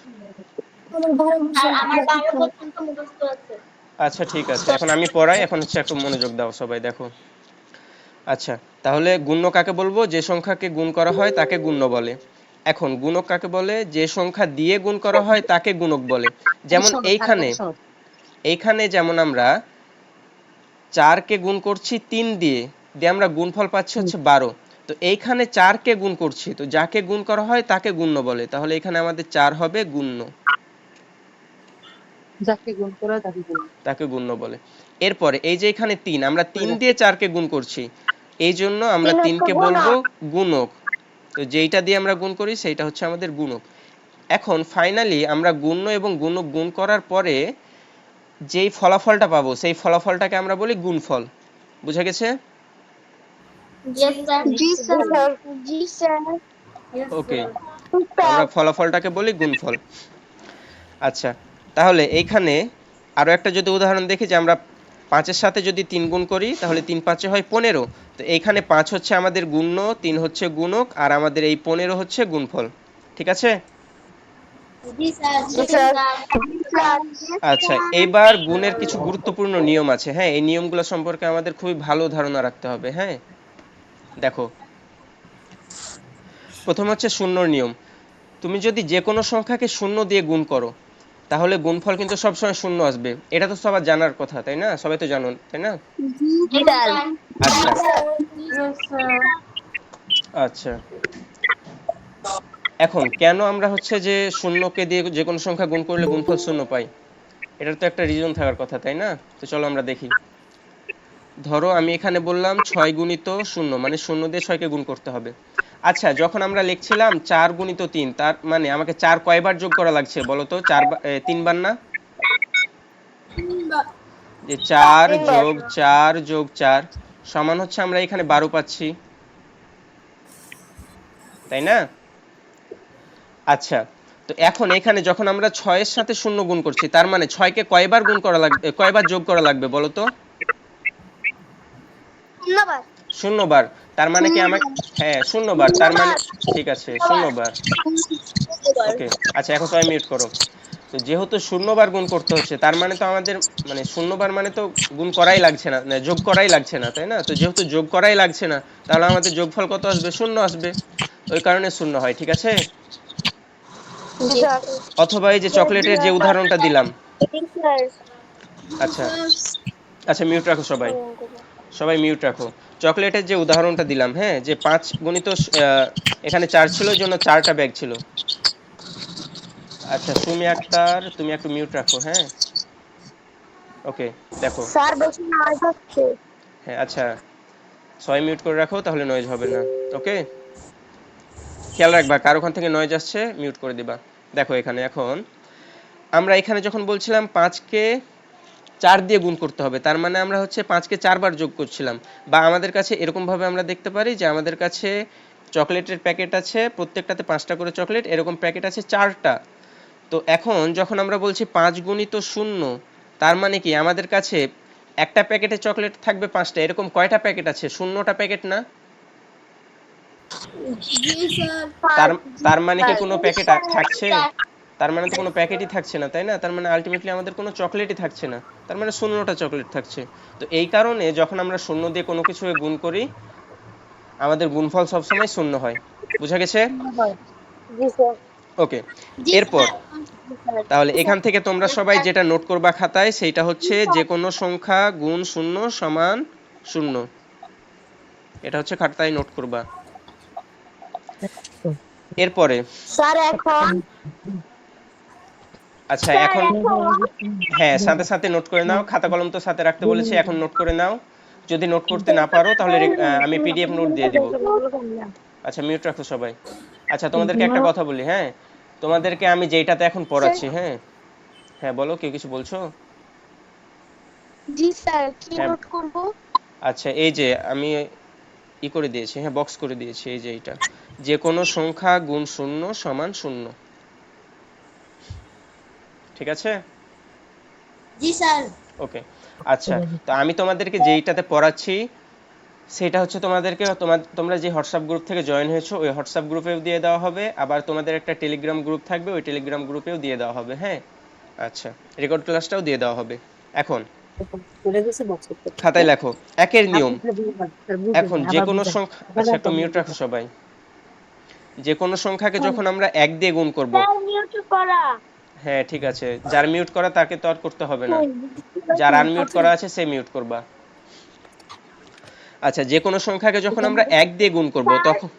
আমার ঘরে বসে আর আমার 12 পর্যন্ত মুখস্থ আছে। আচ্ছা ঠিক আছে, এখন আমি পড়াই, এখন হচ্ছে একটু মনোযোগ দাও সবাই, দেখো। আচ্ছা, তাহলে গুণ্য কাকে বলবো? যে সংখ্যাকে গুণ করা হয় তাকে গুণ্য বলে। এখন গুণক কাকে বলে? যে সংখ্যা দিয়ে গুণ করা হয় তাকে গুণক বলে। যেমন এইখানে যেমন আমরা 4 কে গুণ করছি 3 দিয়ে, আমরা গুণফল পাচ্ছি হচ্ছে 12। তো এইখানে 4 কে গুণ করছি, তো যাকে গুণ করা হয় তাকে গুণ্য বলে। তাহলে এখানে আমাদের 4 হবে গুণ্য, তাকে গুণ্য বলে। এরপরে এই যে এখানে 3, আমরা 3 দিয়ে 4 কে গুণ করছি, এই জন্য আমরা 3 কে বলবো গুণক। তো যেইটা দিয়ে আমরা গুণ করি সেইটা হচ্ছে আমাদের গুণক। এখন ফাইনালি আমরা গুণ্য এবং গুণক গুণ করার পরে যেই ফলাফলটা পাবো সেই ফলাফলটাকে আমরা বলি গুণফল। বুঝা গেছে? Yes sir. জি স্যার জি স্যার Yes ওকে, sir. আমরা ফলাফলটাকে বলি গুণফল। আচ্ছা, তাহলে এইখানে আরো একটা যদি উদাহরণ দেখি, যে আমরা 5-এর সাথে যদি 3 গুণ করি তাহলে 3 5 হয় 15। তো এইখানে 5 হচ্ছে আমাদের গুণ্য, 3 হচ্ছে গুণক, আর আমাদের এই 15 হচ্ছে গুণফল। ঠিক আছে? জি স্যার জি স্যার আচ্ছা, এইবার গুণের কিছু গুরুত্বপূর্ণ নিয়ম আছে, হ্যাঁ, এই নিয়মগুলো সম্পর্কে আমাদের খুবই ভালো ধারণা রাখতে হবে। হ্যাঁ, দেখো, প্রথম হচ্ছে শূন্যর নিয়ম। তুমি যদি যে কোনো সংখ্যাকে শূন্য দিয়ে গুণ করো তাহলে গুণফল কিন্তু সবসময় শূন্য আসবে। এটা তো সবার জানার কথা, তাই না? সবাই তো জানো, তাই না? জি স্যার আচ্ছা Yes sir. আচ্ছা, এখন কেন আমরা হচ্ছে যে শূন্যকে দিয়ে যে কোনো সংখ্যা গুণ করলে গুণফল শূন্য পাই? এটার তো একটা রিজন থাকার কথা, তাই না? তো চলো আমরা দেখি। ধরো আমি এখানে বললাম 6 গুণিত 0, মানে 0 দিয়ে 6 কে গুণ করতে হবে। আচ্ছা, যখন আমরা লিখছিলাম 4 গুণিত 3, তার মানে আমাকে 4 কয়বার যোগ করা লাগছে বলো তো? 3 বার না? যে 4 যোগ 4 যোগ 4 সমান হচ্ছে আমরা এখানে 12 পাচ্ছি, তাই না? আচ্ছা, তো এখন এখানে যখন আমরা 6 এর সাথে 0 গুণ করছি, তার মানে 6 কে কয়বার গুণ করা লাগবে, কয়বার যোগ করা লাগবে বলো তো? ধন্যবাদ 0 বার। তার মানে কি আমাকে, হ্যাঁ 0 বার, তার মানে ঠিক আছে 0 বার। ওকে, আচ্ছা এখন সবাই মিউট করো। তো যেহেতু 0 বার গুণ করতে হচ্ছে, তার মানে তো আমাদের মানে 0 বার মানে তো গুণ করাই লাগছে না, না যোগ করাই লাগছে না, তাই না? তো যেহেতু যোগ করাই লাগছে না, তাহলে আমাদের যোগফল কত আসবে? 0 আসবে। ওই কারণে 0 হয়। ঠিক আছে? জি স্যার অথবা এই যে চকলেটের যে উদাহরণটা দিলাম। জি স্যার আচ্ছা আচ্ছা, মিউট রাখো সবাই, সবাই মিউট রাখো। চকলেটের যে উদাহরণটা দিলাম, হ্যাঁ, যে 5 গুণিত এখানে 4 ছিল, ওই জন্য 4টা ব্যাগ ছিল। আচ্ছা সুমি আক্তার, তুমি একটু মিউট রাখো, হ্যাঁ। ওকে, দেখো, স্যার বেশি নয়েজ হচ্ছে হ্যাঁ আচ্ছা, সবাই মিউট করে রাখো, তাহলে নয়েজ হবে না। ওকে, খেয়াল রাখবা কার ওখান থেকে নয়েজ আসছে মিউট করে দিবা। দেখো এখানে এখন আমরা এখানে যখন বলছিলাম 5কে 4 দিয়ে গুণ করতে হবে, তার মানে আমরা হচ্ছে 5কে 4 বার যোগ করছিলাম। বা আমাদের কাছে এরকম ভাবে আমরা দেখতে পারি যে আমাদের কাছে চকলেটের প্যাকেট আছে, প্রত্যেকটাতে 5টা করে চকলেট, এরকম প্যাকেট আছে 4টা। তো এখন যখন আমরা বলছি 5 গুণিত 0, তার মানে কি আমাদের কাছে একটা প্যাকেটে চকলেট থাকবে 5টা, এরকম কয়টা প্যাকেট আছে? 0টা প্যাকেট না? জি স্যার তার তার মানে কি কোনো প্যাকেট থাকছে? তার মানে তো কোনো প্যাকেটই থাকছে না, তাই না? তার মানে আলটিমেটলি আমাদের কোনো চকলেটই থাকছে না, তার মানে 0টা চকলেট থাকছে। তো এই কারণে যখন আমরা 0 দিয়ে কোনো কিছু গুণ করি আমাদের গুণফল সবসময় 0 হয়। বুঝা গেছে? জি স্যার ওকে, এরপর তাহলে এখান থেকে তোমরা সবাই যেটা নোট করবা খাতায়, সেইটা হচ্ছে যে কোনো সংখ্যা গুণ 0 সমান 0। এটা হচ্ছে খাতায় নোট করবা। এরপরে স্যার এখন আচ্ছা এখন, হ্যাঁ সাথে সাথে নোট করে নাও, খাতা কলম তো সাথে রাখতে বলেছি, এখন নোট করে নাও। যদি নোট করতে না পারো তাহলে আমি পিডিএফ নোট দিয়ে দিব। আচ্ছা মিউট রাখো সবাই। আচ্ছা তোমাদেরকে একটা কথা বলি, হ্যাঁ, তোমাদেরকে আমি যেইটাতে এখন পড়াচ্ছি, হ্যাঁ হ্যাঁ বলো, কেউ কিছু বলছো? জি স্যার কি হ্যাঁ নোট করব আচ্ছা, এই যে আমি করে দিয়েছি, হ্যাঁ বক্স করে দিয়েছি, এই যে এইটা, যে কোনো সংখ্যা গুণ 0 সমান 0। ঠিক আছে? জি স্যার ওকে, আচ্ছা, তো আমি তোমাদেরকে যেইটাতে পড়াচ্ছি সেটা হচ্ছে তোমাদেরকে তোমরা যে হোয়াটসঅ্যাপ গ্রুপ থেকে জয়েন হয়েছো ওই হোয়াটসঅ্যাপ গ্রুপেও দিয়ে দেওয়া হবে, আবার তোমাদের একটা টেলিগ্রাম গ্রুপ থাকবে ওই টেলিগ্রাম গ্রুপেও দিয়ে দেওয়া হবে। হ্যাঁ, আচ্ছা, রেকর্ড ক্লাসটাও দিয়ে দেওয়া হবে। এখন খাতায় লেখো একের নিয়ম। এখন যে কোনো সংখ্যা, আচ্ছা একটু মিউট রাখো সবাই। যে কোনো সংখ্যাকে যখন আমরা 1 দিয়ে গুণ করব, স্যার মিউট করা। হ্যাঁ ঠিক আছে, যার মিউট করা তাকে তো আর করতে হবে না, যার আনমিউট করা আছে সে মিউট করবা। আচ্ছা, যে কোনো সংখ্যাকে যখন আমরা 1 দিয়ে গুণ করব স্যার তখন,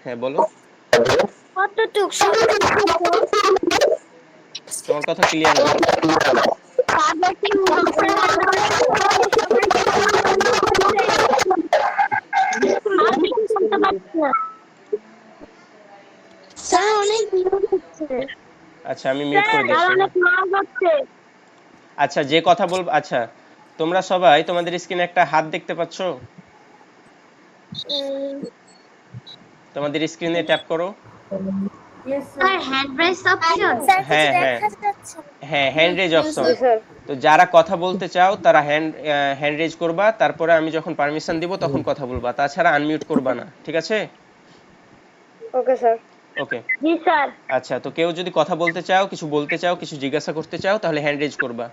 হ্যাঁ বলো, কতটুক তোমার কথা ক্লিয়ার না। স্যার অনেক বিরোধ হচ্ছে। আচ্ছা আমি মিউট করে দিচ্ছি। আচ্ছা যে কথা বলবো, আচ্ছা তোমরা সবাই তোমাদের স্ক্রিনে একটা হাত দেখতে পাচ্ছো? তোমাদের স্ক্রিনে ট্যাপ করো। Sir hand raise option. Sir কিছু হ্যাঁ হ্যাঁ দেখা যাচ্ছে না। হ্যাঁ, হ্যান্ড রেজ অপশন। জি স্যার। তো যারা কথা বলতে চাও তারা হ্যান্ড রেজ করবা, তারপরে আমি যখন পারমিশন দিব তখন কথা বলবা, তাছাড়া আনমিউট করবা না, ঠিক আছে? Okay sir. ওকে, জি স্যার। আচ্ছা তো কেউ যদি কথা বলতে চাও, কিছু বলতে চাও, কিছু জিজ্ঞাসা করতে চাও তাহলে হ্যান্ড রেজ করবা,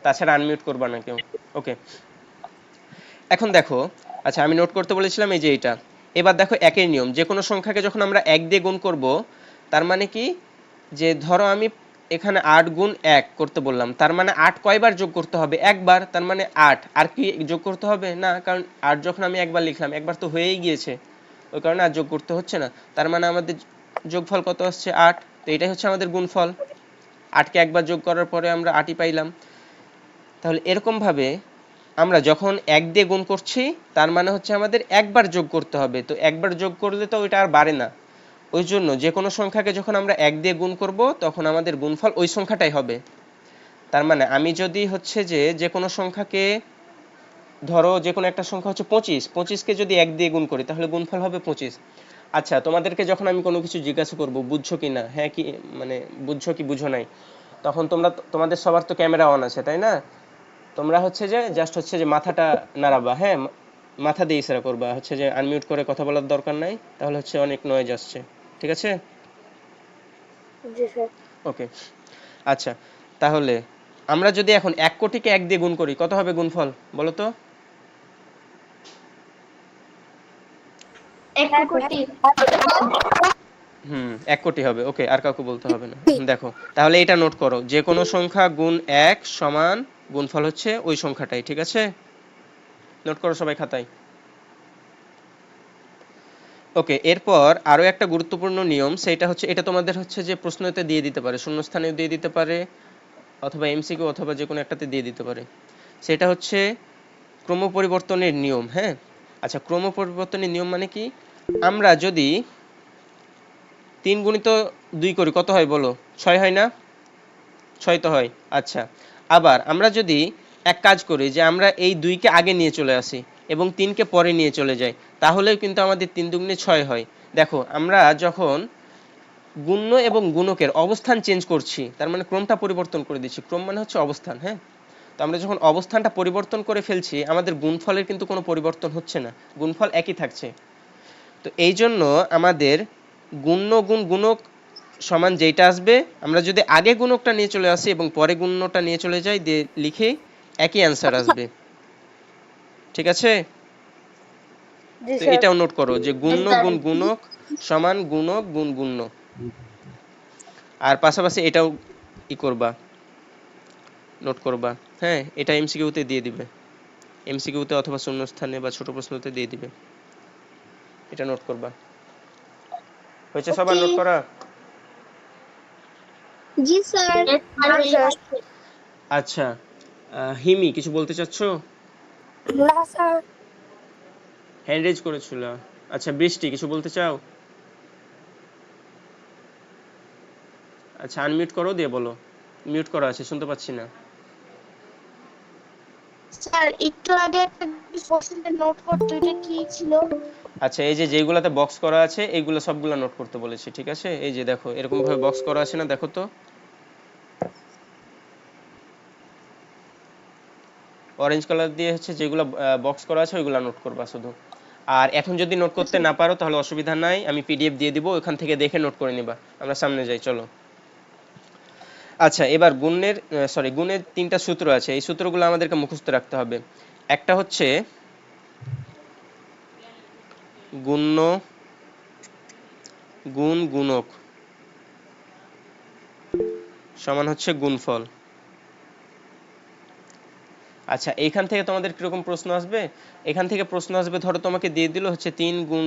তাছাড়া আনমিউট করবা না কেউ। ওকে, এখন দেখো, আচ্ছা আমি নোট করতে বলেছিলাম এই যে এটা। এবার দেখো একের নিয়ম, যে কোনো সংখ্যাকে যখন আমরা 1 দিয়ে গুণ করব, তার মানে কি, যে ধরো আমি এখানে 8 গুণ 1 করতে বললাম, তার মানে 8 কয়বার যোগ করতে হবে? একবার, তার মানে 8 আর কি যোগ করতে হবে না, কারণ 8 যখন আমি একবার লিখলাম একবার তো হয়েই গিয়েছে, ওই কারণে আর যোগ করতে হচ্ছে না। তার মানে আমাদের যোগফল কত আসছে? 8। তো এটাই হচ্ছে আমাদের গুণফল। 8কে একবার যোগ করার পরে আমরা 8ই পাইলাম। তাহলে এরকম ভাবে আমরা যখন 1 দিয়ে গুণ করছি তার মানে হচ্ছে আমাদের একবার যোগ করতে হবে, তো একবার যোগ করলে তো ওইটা আর বাড়ে না, ওই জন্য যে কোনো সংখ্যাকে যখন আমরা 1 দিয়ে গুণ করব তখন আমাদের গুণফল ওই সংখ্যাটাই হবে। তার মানে আমি যদি হচ্ছে যে কোনো সংখ্যাকে, ধরো যে কোনো একটা সংখ্যা হচ্ছে 25, 25কে যদি 1 দিয়ে গুণ করি তাহলে গুণফল হবে 25। আচ্ছা তোমাদেরকে যখন আমি কোনো কিছু জিজ্ঞাসা করব বুঝছো কি না, হ্যাঁ কি মানে বুঝছো কি বুঝো নাই, তখন তোমাদের সবার তো ক্যামেরা অন আছে তাই না? তোমরা হচ্ছে যে জাস্ট হচ্ছে যে মাথাটা নাড়াবা, হ্যাঁ মাথা দিয়ে ইশারা করবা, হচ্ছে যে আনমিউট করে কথা বলার দরকার নাই, তাহলে হচ্ছে অনেক নয়েজ আসছে, ঠিক আছে? জি স্যার। ওকে, আচ্ছা তাহলে আমরা যদি এখন 1 কোটিকে 1 দিয়ে গুণ করি কত হবে গুণফল বলো তো? 1 কোটি। 1 কোটি হবে। ওকে, আর কাউকে বলতে হবে না। দেখো তাহলে এটা নোট করো, যে কোনো সংখ্যা গুণ 1 সমান গুণফল হচ্ছে ওই সংখ্যাটাই, ঠিক আছে? নোট করো সবাই খাতায়। ওকে, এরপর আরো একটা গুরুত্বপূর্ণ নিয়ম, সেটা হচ্ছে, এটা তোমাদের হচ্ছে যে প্রশ্নতে দিয়ে দিতে পারে, শূন্যস্থানেও দিয়ে দিতে পারে, অথবা এমসিকিউ অথবা যে কোনো একটাতে দিয়ে দিতে পারে। সেটা হচ্ছে ক্রম পরিবর্তনের নিয়ম। হ্যাঁ, আচ্ছা ক্রম পরিবর্তনের নিয়ম মানে কি, আমরা যদি 3 গুণিত 2 করি কত হয় বলো? 6 হয় না? 6 তো হয়। আচ্ছা, আবার আমরা যদি এক কাজ করি যে আমরা এই 2কে আগে নিয়ে চলে আসি এবং 3কে পরে নিয়ে চলে যাই, তাহলেও কিন্তু আমাদের 3 দুগুণে 6 হয়। দেখো আমরা যখন গুণ্য এবং গুণকের অবস্থান চেঞ্জ করছি, তার মানে ক্রমটা পরিবর্তন করে দিচ্ছি, ক্রম মানে হচ্ছে অবস্থান। হ্যাঁ, তো আমরা যখন অবস্থানটা পরিবর্তন করে ফেলছি আমাদের গুণফলের কিন্তু কোনো পরিবর্তন হচ্ছে না, গুণফল একই থাকছে। তো এই জন্য আমাদের গুণ্য গুণ গুণক সমান যেটা আসবে, আমরা যদি আগে গুণকটা নিয়ে চলে আসি এবং পরে গুণ্যটা নিয়ে চলে যাই দিয়ে লিখে, একই অ্যান্সার আসবে, ঠিক আছে? জি তো স্যার। এটাও নোট করো যে গুণ্য গুণ গুণক সমান গুণক গুণ গুণ্য, আর পাশাপাশি এটাও করবা, নোট করবা। হ্যাঁ, এটা এমসিকিউতে দিয়ে দিবে, এমসিকিউতে অথবা শূন্যস্থানে বা ছোট প্রশ্নতে দিয়ে দিবে, এটা নোট করবা। হয়েছে সবার ওকে। নোট করা? জি স্যার। জি স্যার। আচ্ছা, হিমি কিছু বলতে চাচ্ছ? না স্যার। হ্যান্ড রেজ করেছিল। আচ্ছা বৃষ্টি কিছু বলতে চাও? আচ্ছা আনমিউট করো দিয়ে বলো, মিউট করা আছে শুনতে পাচ্ছি না। স্যার একটু আগে একটা কোশ্চেনের নোট করতে, এটা কি ছিল? আচ্ছা এই যে যেগুলাতে বক্স করা আছে এইগুলো সবগুলা নোট করতে বলেছি, ঠিক আছে? এই যে দেখো এরকম ভাবে বক্স করা আছে না, দেখো তো অরেঞ্জ কালার দিয়ে হচ্ছে যেগুলো বক্স করা আছে ওইগুলা নোট করবা শুধু। আর এখন যদি নোট করতে না পারো তাহলে অসুবিধা নাই, আমি পিডিএফ দিয়ে দিব, ওখান থেকে দেখে নোট করে নিবা। আমরা সামনে যাই, চলো। আচ্ছা, এবার গুণের 3টা সূত্র আছে, এই সূত্রগুলো আমাদেরকে মুখস্থ রাখতে হবে। একটা হচ্ছে গুণ্য, গুণ, গুণক সমান হচ্ছে গুণফল। আচ্ছা, এইখান থেকে তোমাদের কিরকম প্রশ্ন আসবে? এখান থেকে প্রশ্ন আসবে, ধরো তোমাকে দিয়ে দিল হচ্ছে 3 গুণ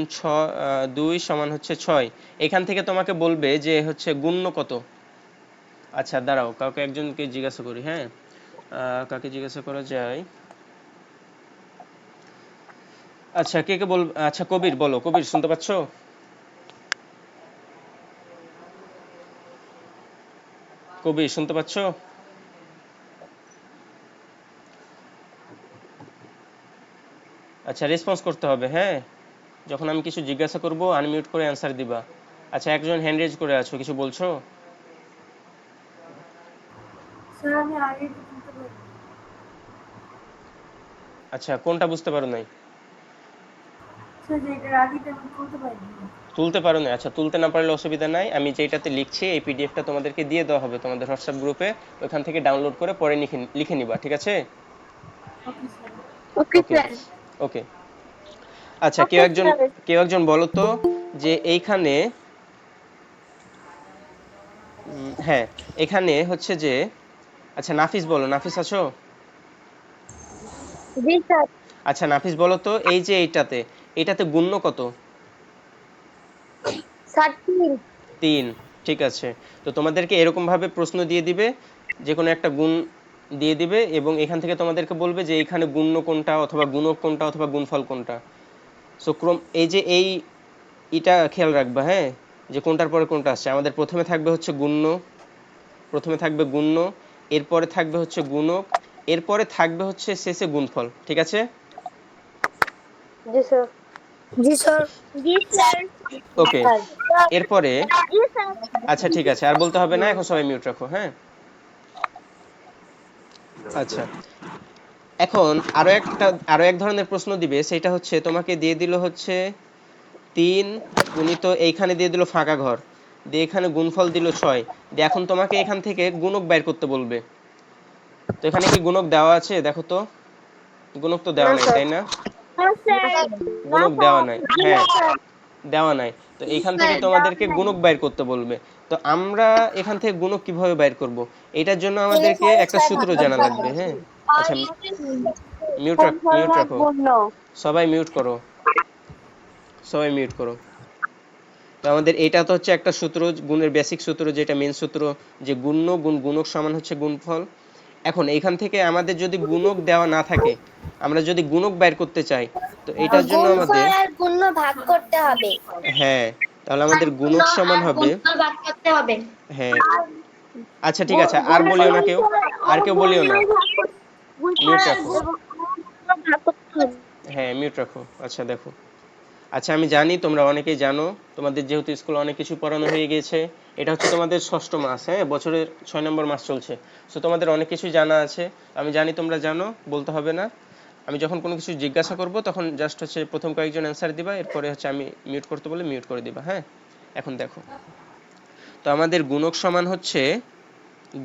2 সমান হচ্ছে 6। এখান থেকে তোমাকে বলবে যে হচ্ছে গুণ্য কত। আচ্ছা দাঁড়াও, কাউকে একজনকে জিজ্ঞাসা করি, হ্যাঁ কাকে জিজ্ঞাসা করা যায়? আচ্ছা কে কে বল, আচ্ছা কবির বলো, কবির শুনতে পাচ্ছ? কবির শুনতে পাচ্ছ? আচ্ছা রেসপন্স করতে হবে, হ্যাঁ যখন আমি কিছু জিজ্ঞাসা করব আনমিউট করে অ্যান্সার দিবা। আচ্ছা একজন হ্যান্ড রেজ করে আছো, কিছু বলছো? স্যার আমি আগে বলতে পারি। আচ্ছা কোনটা বুঝতে পারো নাই? স্যার যেটা আগে তেমন বলতে পারি। তুলতে পারো না? আচ্ছা তুলতে না পারলে অসুবিধা নাই, আমি যেটাতে লিখছি এই পিডিএফটা তোমাদেরকে দিয়ে দেওয়া হবে তোমাদের হোয়াটসঅ্যাপ গ্রুপে, ওইখান থেকে ডাউনলোড করে পরে লিখে নিবা, ঠিক আছে? Okay sir. Okay okay sir. Okay. আচ্ছা ওকে স্যার। কেউ একজন বলো তো যে এইখানে হ্যাঁ এখানে হচ্ছে যে, আচ্ছা নাফিস বলো, নাফিস আছো? জি স্যার। আচ্ছা নাফিস বলো তো, এই যে এটাতে গুণ্য কত? স্যার 3। 3, ঠিক আছে। তো তোমাদেরকে এরকম ভাবে প্রশ্ন দিয়ে দিবে, যে কোনো একটা গুণ দিয়ে দিবে এবং এখান থেকে তোমাদেরকে বলবে যে এখানে গুণ্য কোনটা অথবা গুণক কোনটা অথবা গুণফল কোনটা। সো এই যে এটা খেয়াল রাখবা, হ্যাঁ যে কোনটার পরে কোনটা আসছে। আমাদের প্রথমে থাকবে গুণ্য, এরপরে থাকবে হচ্ছে গুণক, এরপরে থাকবে হচ্ছে শেষে গুণফল, ঠিক আছে? জি স্যার। জি স্যার। জি স্যার। ওকে, স্যার। এরপরে জি স্যার। আচ্ছা ঠিক আছে, আর বলতে হবে না, এখন সবাই মিউট রাখো, হ্যাঁ। আচ্ছা এখন আরো এক ধরনের প্রশ্ন দিবে, সেটা হচ্ছে তোমাকে দিয়ে দিল হচ্ছে 3 গুণিত এইখানে দিয়ে দিল ফাঁকা ঘর, দিয়ে এখানে গুণফল দিল 6, দিয়ে এখন তোমাকে এখান থেকে গুণক বের করতে বলবে। তো এখানে কি গুণক দেওয়া আছে? দেখো তো, গুণক তো দেওয়া না নাই স্যার। তাই না? না স্যার। না গুণক দেওয়া স্যার। নাই, জি না হ্যাঁ স্যার। দেওয়া নাই। তো জি এইখান থেকে স্যার দেওয়া তোমাদেরকে নাই। গুণক বের করতে বলবে। তো আমরা এখান থেকে গুণক কিভাবে বের করব? এটার জন্য তিনে আমাদেরকে সাড়ে একটা ছয় ভাগ সূত্র জানা করতে লাগবে, হবে। হ্যাঁ। আর আচ্ছা গুণফল মিউট ভাগ রাখো, গুণ্য। সবাই মিউট করো, সবাই মিউট করো। তো আমাদের এটা তো হচ্ছে একটা সূত্র, গুণের বেসিক সূত্র, যেটা মেন সূত্র, যে গুণ্য গুণ গুণক সমান হচ্ছে গুণফল। এখন এইখান থেকে আমাদের যদি গুণক দেওয়া না থাকে, আমরা যদি গুণক বের করতে চাই, তো এটার জন্য আমাদের, গুণফল আর গুণ্য ভাগ করতে হবে। হ্যাঁ তাহলে আর আমাদের গুণ্য গুণক সমান আর হবে, গুণফল ভাগ করতে হবে। হ্যাঁ আর আচ্ছা ঠিক আছে, আর বলিও না কেউ, আর কেউ বলিও না, মিউট রাখো, ভাগ করতে হবে। হ্যাঁ মিউট রাখো। আচ্ছা দেখো, আচ্ছা আমি জানি তোমরা অনেকেই জানো, তোমাদের যেহেতু স্কুলে অনেক কিছু পড়ানো হয়ে গেছে, এটা হচ্ছে তোমাদের 6ষ্ঠ মাস, হ্যাঁ বছরের 6 নম্বর মাস চলছে। সো তোমাদের অনেক কিছু জানা আছে, আমি জানি তোমরা জানো, বলতে হবে না। আমি যখন কোনো কিছু জিজ্ঞাসা করব তখন জাস্ট হচ্ছে প্রথম কয়েকজন অ্যান্সার দিবা, এরপরে হচ্ছে আমি মিউট করতে বলে মিউট করে দিবা, হ্যাঁ। এখন দেখো, তো আমাদের গুণক সমান হচ্ছে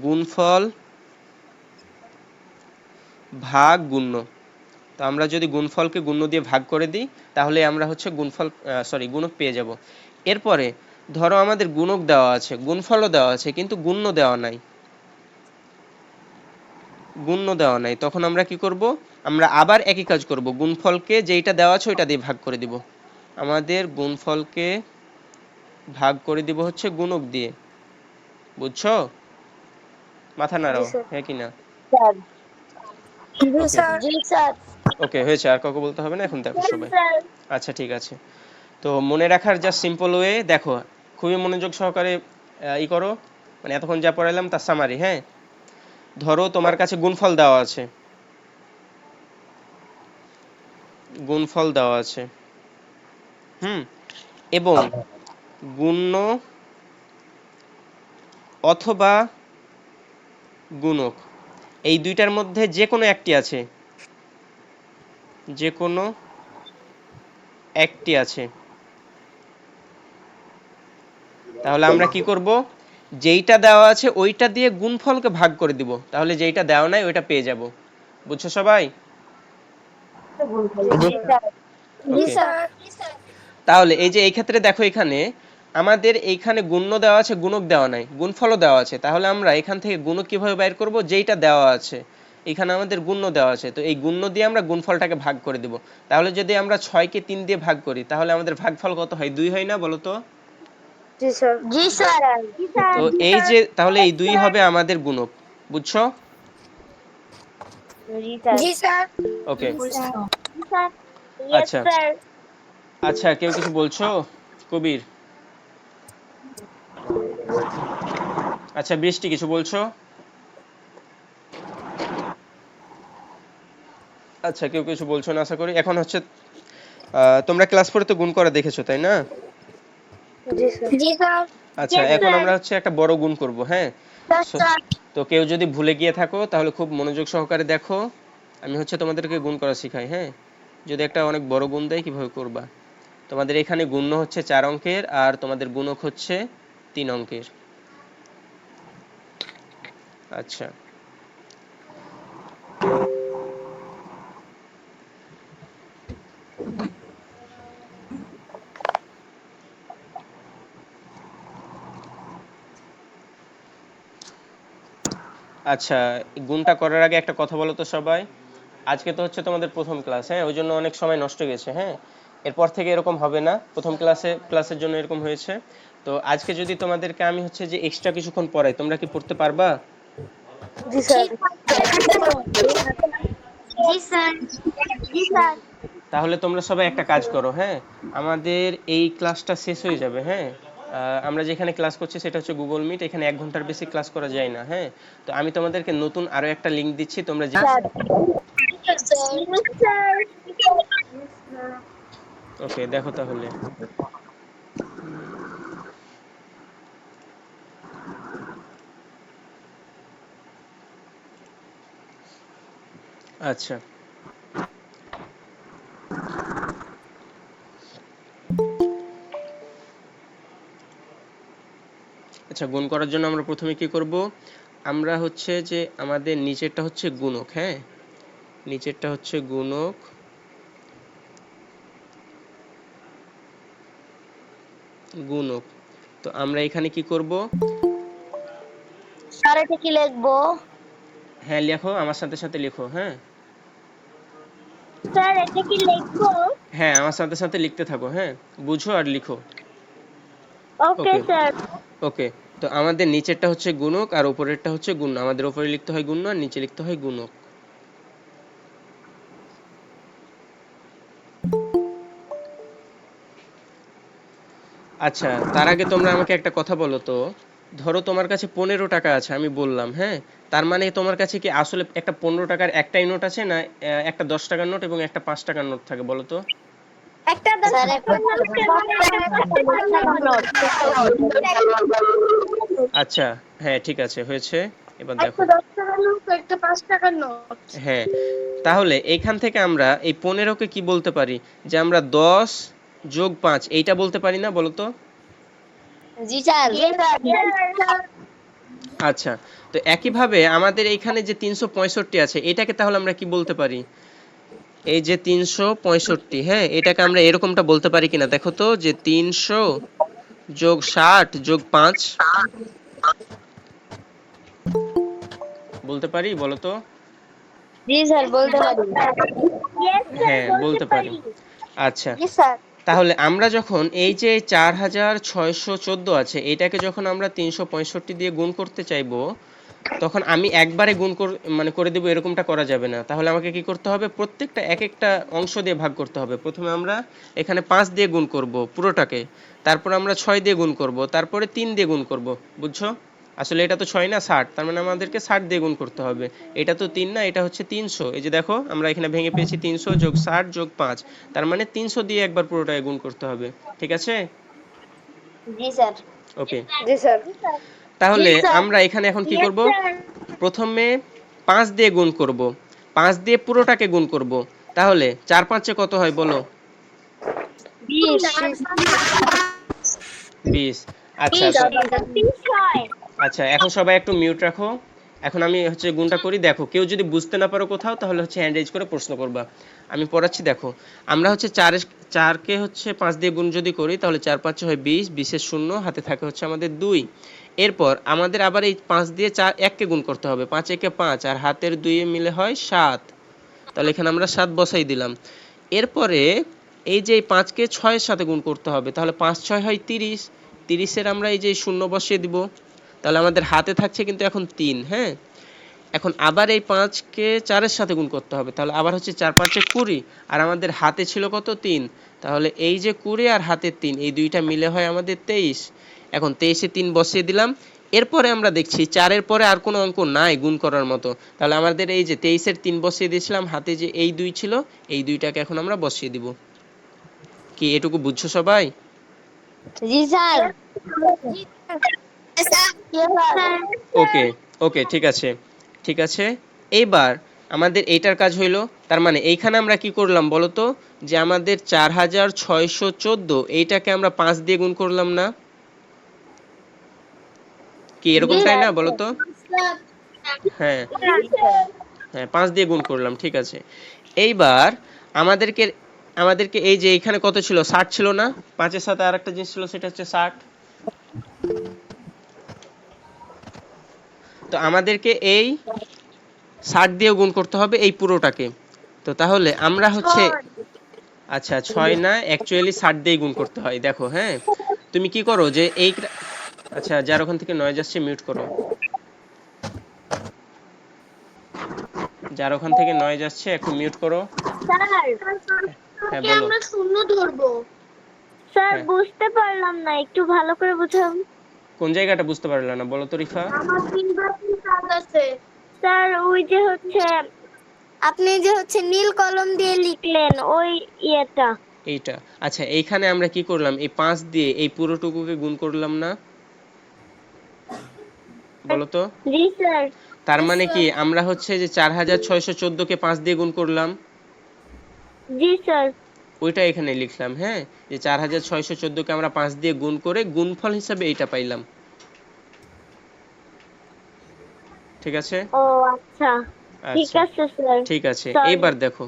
গুণফল ভাগ গুণ্য। তো আমরা যদি গুণফলকে গুণ্য দিয়ে ভাগ করে দিই, তাহলে আমরা হচ্ছে গুণক পেয়ে যাব। এরপরে ধরো আমাদের গুণক দেওয়া আছে, গুণফলও দেওয়া আছে, কিন্তু গুণ্য দেওয়া নাই, তখন আমরা কি করব? আমরা আবার একই কাজ করব, গুণফলকে যেইটা দেওয়া আছে ওইটা দিয়ে ভাগ করে দিব। আমাদের গুণফলকে ভাগ করে দিব হচ্ছে গুণক দিয়ে, বুঝছো? মাথা জি নাড়াও, স্যার। হ্যাঁ কি না? স্যার। জি ওকে স্যার। জি স্যার। ওকে হয়েছে, আর কাউকে বলতে হবে না, এখন দেখো সবাই। স্যার। আচ্ছা ঠিক আছে, তো মনে রাখার যা সিম্পল ওয়ে, দেখো খুবই মনোযোগ সহকারে ই করো, মানে এতক্ষণ যা পড়াইলাম তার সামারি, হ্যাঁ। ধরো তোমার কাছে গুণফল দেওয়া আছে, হুম, এবং গুণ্য অথবা গুণক, এই দুইটার মধ্যে যে কোনো একটি আছে, যে কোনো একটি আছে। তাহলে আমরা কি করব, যেইটা দেওয়া আছে ওইটা দিয়ে গুণফলকে ভাগ করে দিব, তাহলে যেইটা দেওয়া নাই ওইটা পেয়ে যাব। বুঝছো সবাই? জি স্যার। জি ওকে, স্যার। তাহলে এই যে এই ক্ষেত্রে দেখো এখানে আমাদের এইখানে গুণ্য দেওয়া আছে, গুণক দেওয়া নাই, গুণফলও দেওয়া আছে। তাহলে আমরা এখান থেকে গুণক কিভাবে বের করব, যেইটা দেওয়া আছে এখানে আমাদের গুণ্য দেওয়া আছে, তো এই গুণ্য দিয়ে আমরা গুণফলটাকে ভাগ করে দিব। তাহলে যদি আমরা 6 কে 3 দিয়ে ভাগ করি তাহলে আমাদের ভাগফল কত হয়, 2 হয় না বলো তো? জি স্যার। জি স্যার। জি স্যার। তো এই যে তাহলে এই 2 হবে আমাদের গুণক। বুঝছো? জি স্যার। জি স্যার। ওকে, জি স্যার। ইয়েস আচ্ছা স্যার। আচ্ছা, কেউ কিছু বলছো? কবির, আচ্ছা বৃষ্টি কিছু বলছো? আচ্ছা, কেউ কিছু বলছো না আশা করি। এখন হচ্ছে তোমরা ক্লাস 4 তে গুণ করা দেখেছো তাই না? জি স্যার। জি স্যার। আচ্ছা, এখন আমরা হচ্ছে একটা বড় গুণ করব, হ্যাঁ? So, তো কেউ যদি ভুলে গিয়ে থাকো তাহলে খুব মনোযোগ সহকারে দেখো, আমি হচ্ছে তোমাদেরকে গুণ করা শিখাই, হ্যাঁ? যদি একটা অনেক বড় গুণ দেয় কিভাবে করবা। তোমাদের এখানে গুণ্য হচ্ছে 4 অঙ্কের আর তোমাদের গুণক হচ্ছে 3 অঙ্কের। আচ্ছা, আচ্ছা, গুণটা করার আগে একটা কথা বলো তো সবাই। আজকে তো হচ্ছে তোমাদের প্রথম ক্লাস, হ্যাঁ? ওই জন্য অনেক সময় নষ্ট গেছে, হ্যাঁ? এরপর থেকে এরকম হবে না, প্রথম ক্লাসের জন্য এরকম হয়েছে। তো আজকে যদি তোমাদেরকে আমি হচ্ছে যে এক্সট্রা কিছুক্ষণ পড়াই, তোমরা কি পড়তে পারবা? জি স্যার। জি স্যার। জি স্যার। তাহলে তোমরা সবাই একটা কাজ করো, হ্যাঁ? আমাদের এই ক্লাসটা শেষ হয়ে যাবে, হ্যাঁ? আমরা যেখানে ক্লাস করছি সেটা হচ্ছে গুগল মিট, এখানে 1 ঘন্টার বেশি ক্লাস করা যায় না, হ্যাঁ? তো আমি তোমাদেরকে নতুন আরো একটা লিংক দিচ্ছি, তোমরা স্যার। ওকে, দেখো তাহলে। আচ্ছা, আচ্ছা, গুণ করার জন্য আমরা প্রথমে কি করব, আমরা হচ্ছে যে আমাদের নিচেরটা হচ্ছে গুণক, হ্যাঁ? নিচেরটা হচ্ছে গুণক, গুণক। তো আমরা এখানে কি করব, স্যার এটা কি লিখবো? হ্যাঁ লেখো, আমার সাথে সাথে লেখো, হ্যাঁ? স্যার এটা কি লিখবো? হ্যাঁ, আমার সাথে সাথে লিখতে থাকো, হ্যাঁ? বুঝো আর লিখো। ওকে ওকে, স্যার। ওকে। তো আমাদের নিচেরটা হচ্ছে গুণক আর উপরেরটা হচ্ছে গুণ্য। আমাদের উপরে লিখতে হয় গুণ্য আর নিচে লিখতে হয় গুণক। আচ্ছা, তার আগে তোমরা আমাকে একটা কথা বলো তো, ধরো তোমার কাছে 15 টাকা আছে, আমি বললাম, হ্যাঁ? তার মানে তোমার কাছে কি আসলে একটা 15 টাকার একটাই নোট আছে, না একটা 10 টাকার নোট এবং একটা 5 টাকার নোট থাকে বলো তো? একটা স্যার একটা আচ্ছা, হ্যাঁ ঠিক আছে, হয়েছে। এবার দেখো, একটা 10 টাকার নোট, একটা 5 টাকার নোট। হ্যাঁ, তাহলে এইখান থেকে আমরা এই 15কে কি বলতে পারি, যে আমরা 10 যোগ 5 এইটা বলতে পারি না বলো তো? জি স্যার। আচ্ছা, তো একইভাবে আমাদের এইখানে যে 365 আছে এটাকে তাহলে আমরা কি বলতে পারি, এই যে 365, হ্যাঁ? এটাকে আমরা এরকমটা বলতে পারি কিনা দেখো তো, যে 300 যোগ 60 যোগ 5 বলতে পারি বলো তো? জি স্যার বলতে পারি। হ্যাঁ বলতে পারি। আচ্ছা, জি স্যার। তাহলে আমরা যখন এই যে 4614 আছে এটাকে যখন আমরা 365 দিয়ে গুণ করতে চাইবো, তখন আমি একবারে মানে করে দেব এরকমটা করা যাবে না। তাহলে আমাকে কি করতে হবে, প্রত্যেকটা এক একটা অংশ দিয়ে ভাগ করতে হবে। প্রথমে আমরা এখানে 5 দিয়ে গুণ করব পুরোটাকে, তারপর আমরা 6 দিয়ে গুণ করব, তারপরে 3 দিয়ে গুণ করব। বুঝছো? আসলে এটা তো 6 না 60, তার মানে আমাদেরকে 60 দিয়ে গুণ করতে হবে। এটা তো 3 না, এটা হচ্ছে 300। এই যে দেখো আমরা এখানে ভেঙে পেয়েছি 300 যোগ 60 যোগ 5, তার মানে 300 দিয়ে একবার পুরোটাকে গুণ করতে হবে। ঠিক আছে? জি স্যার। ওকে, জি স্যার। তাহলে আমরা এখানে এখন কি করব, প্রথমে 5 দিয়ে গুণ করব, 5 দিয়ে পুরোটাকে গুণ করব। তাহলে 4 5 কত হয় বলো? 20। আচ্ছা তো আচ্ছা এখন সবাই একটু মিউট রাখো। এখন আমি হচ্ছে গুণটা করি, দেখো কেউ যদি বুঝতে না পারো কোথাও তাহলে হচ্ছে হ্যান্ড রেজ করে প্রশ্ন করবা। আমি পড়াচ্ছি দেখো। আমরা হচ্ছে চারকে হচ্ছে 5 দিয়ে গুণ যদি করি তাহলে 4 5 হয় 20, 20 শূন্য হাতে থাকে হচ্ছে আমাদের 2। এরপর আমাদের আবার এই 5 দিয়ে 1কে গুণ করতে হবে, 5 একে 5 আর হাতের 2 মিলে হয় 7। তাহলে এখানে আমরা 7 বসাই দিলাম। এরপরে এই যে 5কে 6 এর সাথে গুণ করতে হবে, তাহলে 5 6 হয় 30, 30 আমরা এই যে শূন্য বসিয়ে দিব। তাহলে আমাদের হাতে থাকছে কিন্তু এখন 3। হ্যাঁ, এখন আবার এই 5কে 4 এর সাথে গুণ করতে হবে, তাহলে আবার হচ্ছে 4 5 20 আর আমাদের হাতে ছিল কত 3। তাহলে এই যে 20 আর হাতে 3 এই দুইটা মিলে হয় আমাদের 23। এখন 23-এ 3 বসিয়ে দিলাম। এরপরে আমরা দেখছি 4-এর পরে আর কোনো অঙ্ক নাই গুণ করার মতো, তাহলে আমাদের এই যে 23-এর 3 বসিয়ে দিয়েছিলাম, হাতে যে এই 2 ছিল এই দুইটাকে এখন আমরা বসিয়ে দিব। কি এটুকু বুঝছো সবাই? জি স্যার। ওকে ওকে ঠিক আছে ঠিক আছে। এইবার আমাদের এইটার কাজ হইলো, তার মানে এইখানে আমরা কি করলাম বলো তো, যে আমাদের 4614 এইটাকে আমরা 5 দিয়ে গুণ করলাম না? কি এরকমটাই না বলো তো? হ্যাঁ হ্যাঁ 5 দিয়ে গুণ করলাম, ঠিক আছে। এইবার আমাদেরকে আমাদেরকে এই যে এখানে কত ছিল 60 ছিল না, 5-এর সাথে আরেকটা জিনিস ছিল সেটা হচ্ছে 60। তো আমাদেরকে এই 60 দিয়ে গুণ করতে হবে এই পুরোটাকে। তো তাহলে আমরা হচ্ছে আচ্ছা 6 না, অ্যাকচুয়ালি 60 দিয়ে গুণ করতে হয়। দেখো হ্যাঁ, তুমি কি করো যে এই আচ্ছা যার ওখান থেকে নয়েজ আসছে মিউট করো, যার ওখান থেকে নয়েজ আসছে একটু মিউট করো। হ্যাঁ বলো। আমরা শূন্য ধরবো। স্যার হ্যাঁ বুঝতে পারলাম না, একটু ভালো করে বুঝান। কোন জায়গাটা বুঝতে পারলে না বলো তো রিফা? আমার 3 কাজ আছে। স্যার ওই যে হচ্ছে আপনি যে হচ্ছে নীল কলম দিয়ে লিখলেন ওই ইয়েটা। এইটা আচ্ছা, এইখানে আমরা কি করলাম, এই 5 দিয়ে এই পুরোটুকুকে গুণ করলাম না বলো তো? জি স্যার। তার মানে কি আমরা হচ্ছে যে 4614 কে 5 দিয়ে গুণ করলাম, জি স্যার। ওইটা এখানে লিখলাম। হ্যাঁ, যে 4614 কে আমরা 5 দিয়ে গুণ করে গুণফল হিসাবে এইটা পাইলাম, ঠিক আছে? ও আচ্ছা, ঠিক আচ্ছা আছে স্যার। ঠিক আছে। Sorry. এইবার দেখো,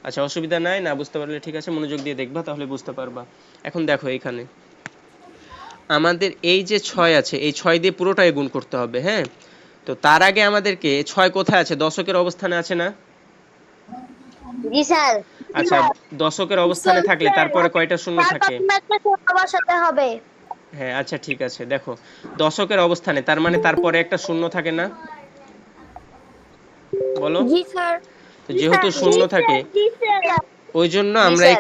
আচ্ছা অসুবিধা নাই, না বুঝতে পারলে ঠিক আছে, মনোযোগ দিয়ে দেখবা তাহলে বুঝতে পারবা। এখন দেখো এখানে আমাদের এই যে 6 আছে এই 6 দিয়ে পুরোটাই গুণ করতে হবে। হ্যাঁ, তো তার আগে আমাদেরকে 6 কোথায় আছে, দশকের অবস্থানে আছে না? জি স্যার। আচ্ছা দশকের অবস্থানে থাকলে তারপরে কয়টা শূন্য থাকে? সবার সাথে হবে। হ্যাঁ আচ্ছা ঠিক আছে, দেখো দশকের অবস্থানে তার মানে তারপরে একটা শূন্য থাকে না বলো? জি স্যার। তো যেহেতু শূন্য থাকে জি স্যার। ওই জন্য জি আমরা স্যার।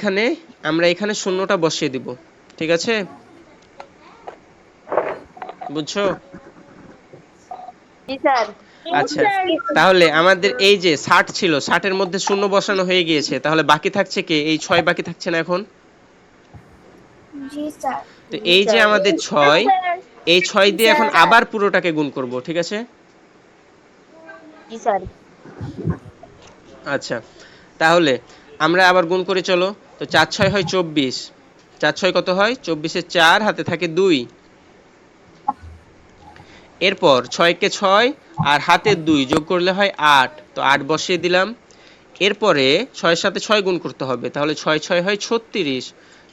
এখানে শূন্যটা বসিয়ে দিব, ঠিক আছে? বুঝছো? জি স্যার। আচ্ছা তাহলে আমাদের এই যে 60 ছিল, 60 এর মধ্যে শূন্য বসানো হয়ে গিয়েছে, তাহলে বাকি থাকছে কে? এই 6 বাকি থাকছে না এখন? জি স্যার। তো এই যে আমাদের 6, এই 6 দিয়ে এখন আবার পুরোটাকে গুণ করব, ঠিক আছে? জি স্যার। আচ্ছা তাহলে আমরা আবার গুণ করে চলো। তো 4 6 হয় 24, 4 6 কত হয় 24 এ 4 হাতে থাকে 2। এরপর 6 কে 6 আর হাতে 2 যোগ করলে হয় 8, তো 8 বসিয়ে দিলাম। এরপরে 6 সাথে 6 গুণ করতে হবে, তাহলে 6 6 হয় 36,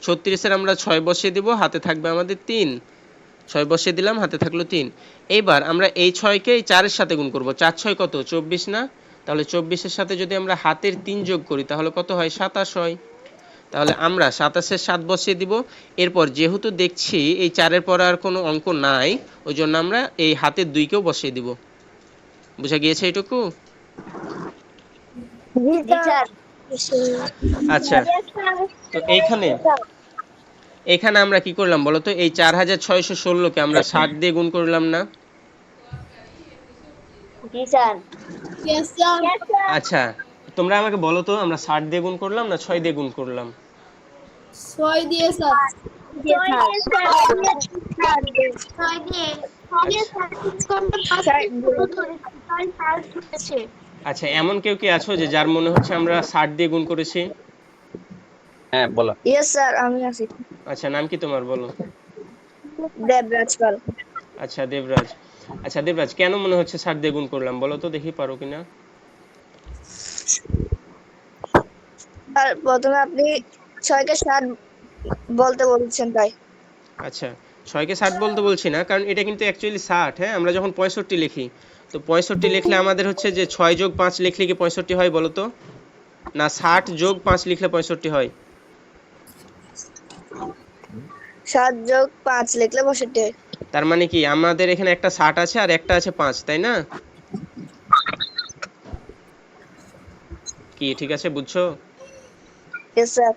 36 এর আমরা 6 বসিয়ে দিব, হাতে থাকবে আমাদের 3, 6 বসিয়ে দিলাম হাতে থাকলো 3। এইবার আমরা এই 6 কে এই 4 এর সাথে গুণ করব, 4 6 কত 24 না, তাহলে 24 এর সাথে যদি আমরা হাতের 3 যোগ করি তাহলে কত হয় 27 হয়। তাহলে আমরা 27 এর 7 বসিয়ে দিব। এরপর যেহেতু দেখছি এই 4 এর পরে আর কোনো অঙ্ক নাই, ওই জন্য আমরা এই হাতের 2 কেও বসিয়ে দিব। বুঝা গিয়েছে এটুকু? জি স্যার। আচ্ছা তো এখানে আমরা কি করলাম বলতো, এই 4616 কে আমরা 60 দিয়ে গুণ করলাম না? জি স্যার। Yes sir. আচ্ছা তোমরা আমাকে বলো তো, আমরা 60 দিয়ে গুণ করলাম না 6 দিয়ে গুণ করলাম? 6 দিয়ে স্যার। 6 দিয়ে। আচ্ছা এমন কেউ কি আছো যে যার মনে হচ্ছে আমরা 60 দিয়ে গুণ করেছি? হ্যাঁ বলো। ইয়েস স্যার, আমি আছি। আচ্ছা, নাম কি তোমার, বলো। দেবরাজ পাল। আচ্ছা দেবরাজ। আচ্ছা দেবরাজ, কেন মনে হচ্ছে 60 দিয়ে গুণ করলাম, বলো তো দেখি পারো কিনা। আর প্রথমে আপনি 6 কে 7 বলতে বলছেন তাই। আচ্ছা, 6 কে 60 বলতে বলছি না, কারণ এটা কিন্তু অ্যাকচুয়ালি 60। হ্যাঁ, আমরা যখন 65 লিখি, তো 65 লিখলে আমাদের হচ্ছে যে 6 যোগ 5 লিখলে কি 65 হয় বলো তো, না 60 যোগ 5 লিখলে 65 হয়? 7 যোগ 5 লিখলে 62 হয়। তার মানে কি আমাদের এখানে একটা 60 আছে আর একটা আছে 5, তাই না? কি ঠিক আছে, বুঝছো? Yes sir.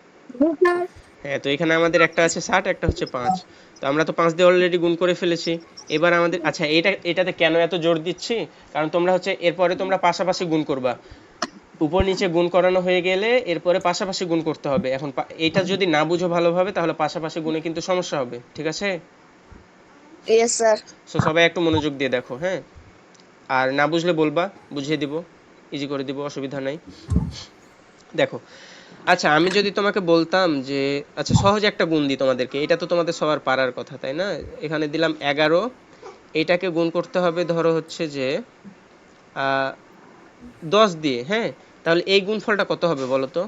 হ্যাঁ, তো এখানে আমাদের একটা আছে 60, একটা হচ্ছে 5। তো আমরা তো 5 দিয়ে অলরেডি গুণ করে ফেলেছি। এবার আমাদের, আচ্ছা এটাতে কেন এত জোর দিচ্ছি, কারণ তোমরা হচ্ছে এরপরে তোমরা পাশাপাশি গুণ করবা। উপর নিচে গুণ করানো হয়ে গেলে এরপরে পাশাপাশি গুণ করতে হবে। এখন এটা যদি না বুঝো ভালোভাবে, তাহলে পাশাপাশি গুণে কিন্তু সমস্যা হবে, ঠিক আছে? Yes sir. সো সবাই একটু মনোযোগ দিয়ে দেখো, হ্যাঁ। আর না বুঝলে বলবা, বুঝিয়ে দিব, ইজি করে দিব, অসুবিধা নাই। দেখো, আচ্ছা আমি যদি তোমাকে বলতাম যে, আচ্ছা সহজ একটা গুণ দিই তোমাদেরকে, এটা তো তোমাদের সবার পারার কথা, তাই না? এখানে দিলাম 11, এটাকে গুণ করতে হবে ধরো হচ্ছে যে 10 দিয়ে, হ্যাঁ। তাহলে এই গুণফলটা কত হবে বলো তো?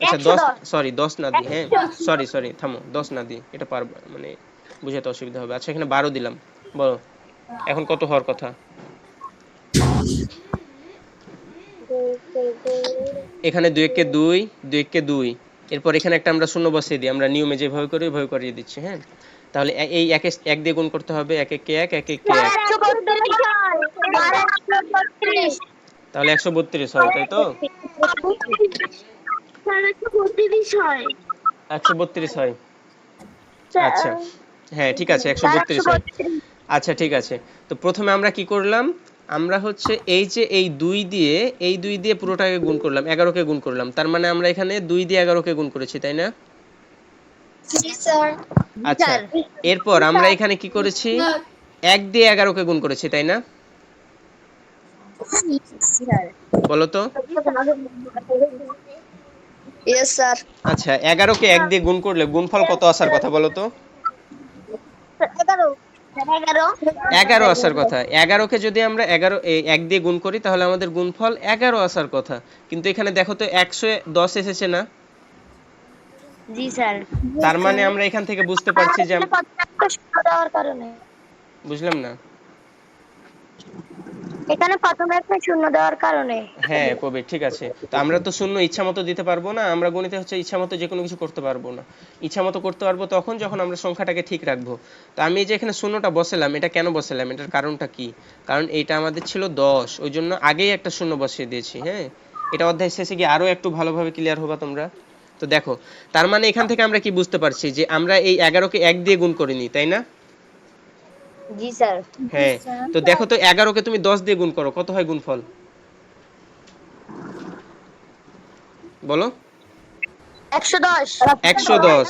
আচ্ছা 10, 110। সরি 10 না দিই, হ্যাঁ সরি থামো, 10 না দিই, এটা পারবো মানে বুঝাতে অসুবিধা হবে। আচ্ছা এখানে 12 দিলাম, বলো এখন কত হওয়ার কথা? এখানে 2 একে 2, 2 একে 2, এরপর এখানে একটা আমরা শূন্য বসিয়ে দিই, আমরা নিয়মে যেভাবে করি ওইভাবে করিয়ে দিচ্ছি, হ্যাঁ। তাহলে এই 1 দিয়ে গুণ করতে হবে, 1 একে 1, 1 একে 1, তাহলে 132 হয়, তাই তো? 132 হয়। 132 হয়, আচ্ছা হ্যাঁ ঠিক আছে, 132 হয়। আচ্ছা ঠিক আছে, তো প্রথমে আমরা কি করলাম, আমরা হচ্ছে এই যে এই 2 দিয়ে পুরোটাকে গুণ করলাম, 11কে গুণ করলাম। তার মানে আমরা এখানে 2 দিয়ে 11কে গুণ করেছি, তাই না? জি স্যার। আচ্ছা, এরপর আমরা এখানে কি করেছি, 1 দিয়ে 11কে গুণ করেছি, তাই না? বলো তো। Yes sir. আচ্ছা 11কে 1 দিয়ে গুণ করলে গুণফল কত আসার কথা বলো তো? 11 আসার কথা। 11কে যদি আমরা 1 দিয়ে গুণ করি, তাহলে আমাদের গুণফল 11 আসার কথা। কিন্তু এখানে দেখো তো 110 এসেছে না? জি স্যার। তার মানে আমরা এখান থেকে বুঝতে পারছি যে দেওয়ার কারণে, বুঝলাম না। এখানে প্রথমে একটা শূন্য দেওয়ার কারণে। হ্যাঁ কবি, ঠিক আছে। তো আমরা তো শূন্য ইচ্ছামতো দিতে পারবো না, আমরা গণিতে হচ্ছে ইচ্ছামতো যে কোনো কিছু করতে পারবো না। ইচ্ছামতো করতে পারবো তখন যখন আমরা সংখ্যাটাকে ঠিক রাখবো। তো আমি যে এখানে শূন্যটা বসালাম, এটা কেন বসালাম, এটার কারণটা কি? কারণ এইটা আমাদের ছিল 10, ওই জন্য আগেই একটা শূন্য বসিয়ে দিয়েছি, হ্যাঁ। এটা অধ্যায় শেষে গিয়ে আরো একটু ভালোভাবে ক্লিয়ার হবা তোমরা। তো দেখো, তার মানে এখান থেকে আমরা কি বুঝতে পারছি যে আমরা এই 11কে 1 দিয়ে গুণ করিনি, তাই না? জি স্যার। হ্যাঁ, তো দেখো তো 11কে তুমি 10 দিয়ে গুণ করো, কত হয় গুণফল বলো? 110। 110।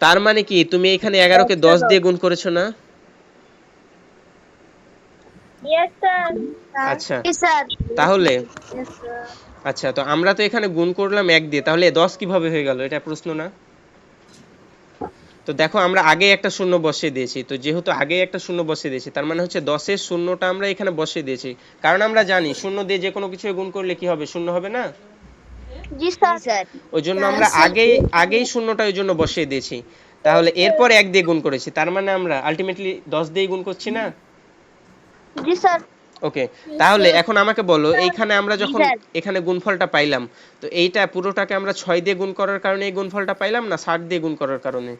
তার মানে কি তুমি এখানে 11কে 10 দিয়ে গুণ করেছো না? Yes sir. আচ্ছা জি স্যার। তাহলে, আচ্ছা তো আমরা তো এখানে গুণ করলাম 1 দিয়ে, তাহলে 10 কিভাবে হয়ে গেল, এটা প্রশ্ন না? তো দেখো আমরা আগে একটা শূন্য বসিয়ে দিয়েছি, তো যেহেতু আগে একটা শূন্য বসিয়ে দিয়েছি, তার মানে হচ্ছে 10 এর শূন্যটা আমরা এখানে বসিয়ে দিয়েছি। কারণ আমরা জানি শূন্য দিয়ে যে কোনো কিছু গুণ করলে কি হবে, শূন্য হবে না? জি স্যার। ওই জন্য আমরা আগেই শূন্যটা ওই জন্য বসিয়ে দিয়েছি। তাহলে এরপর 1 দিয়ে গুণ করেছি, তার মানে আমরা আলটিমেটলি 10 দিয়ে গুণ করছি না? জি স্যার। ওকে, তাহলে এখন আমাকে বলো, এইখানে আমরা যখন এখানে গুণফলটা পাইলাম, তো এইটা পুরোটাকে আমরা 6 দিয়ে গুণ করার কারণে এই গুণফলটা পাইলাম, না 60 দিয়ে গুণ করার কারণে?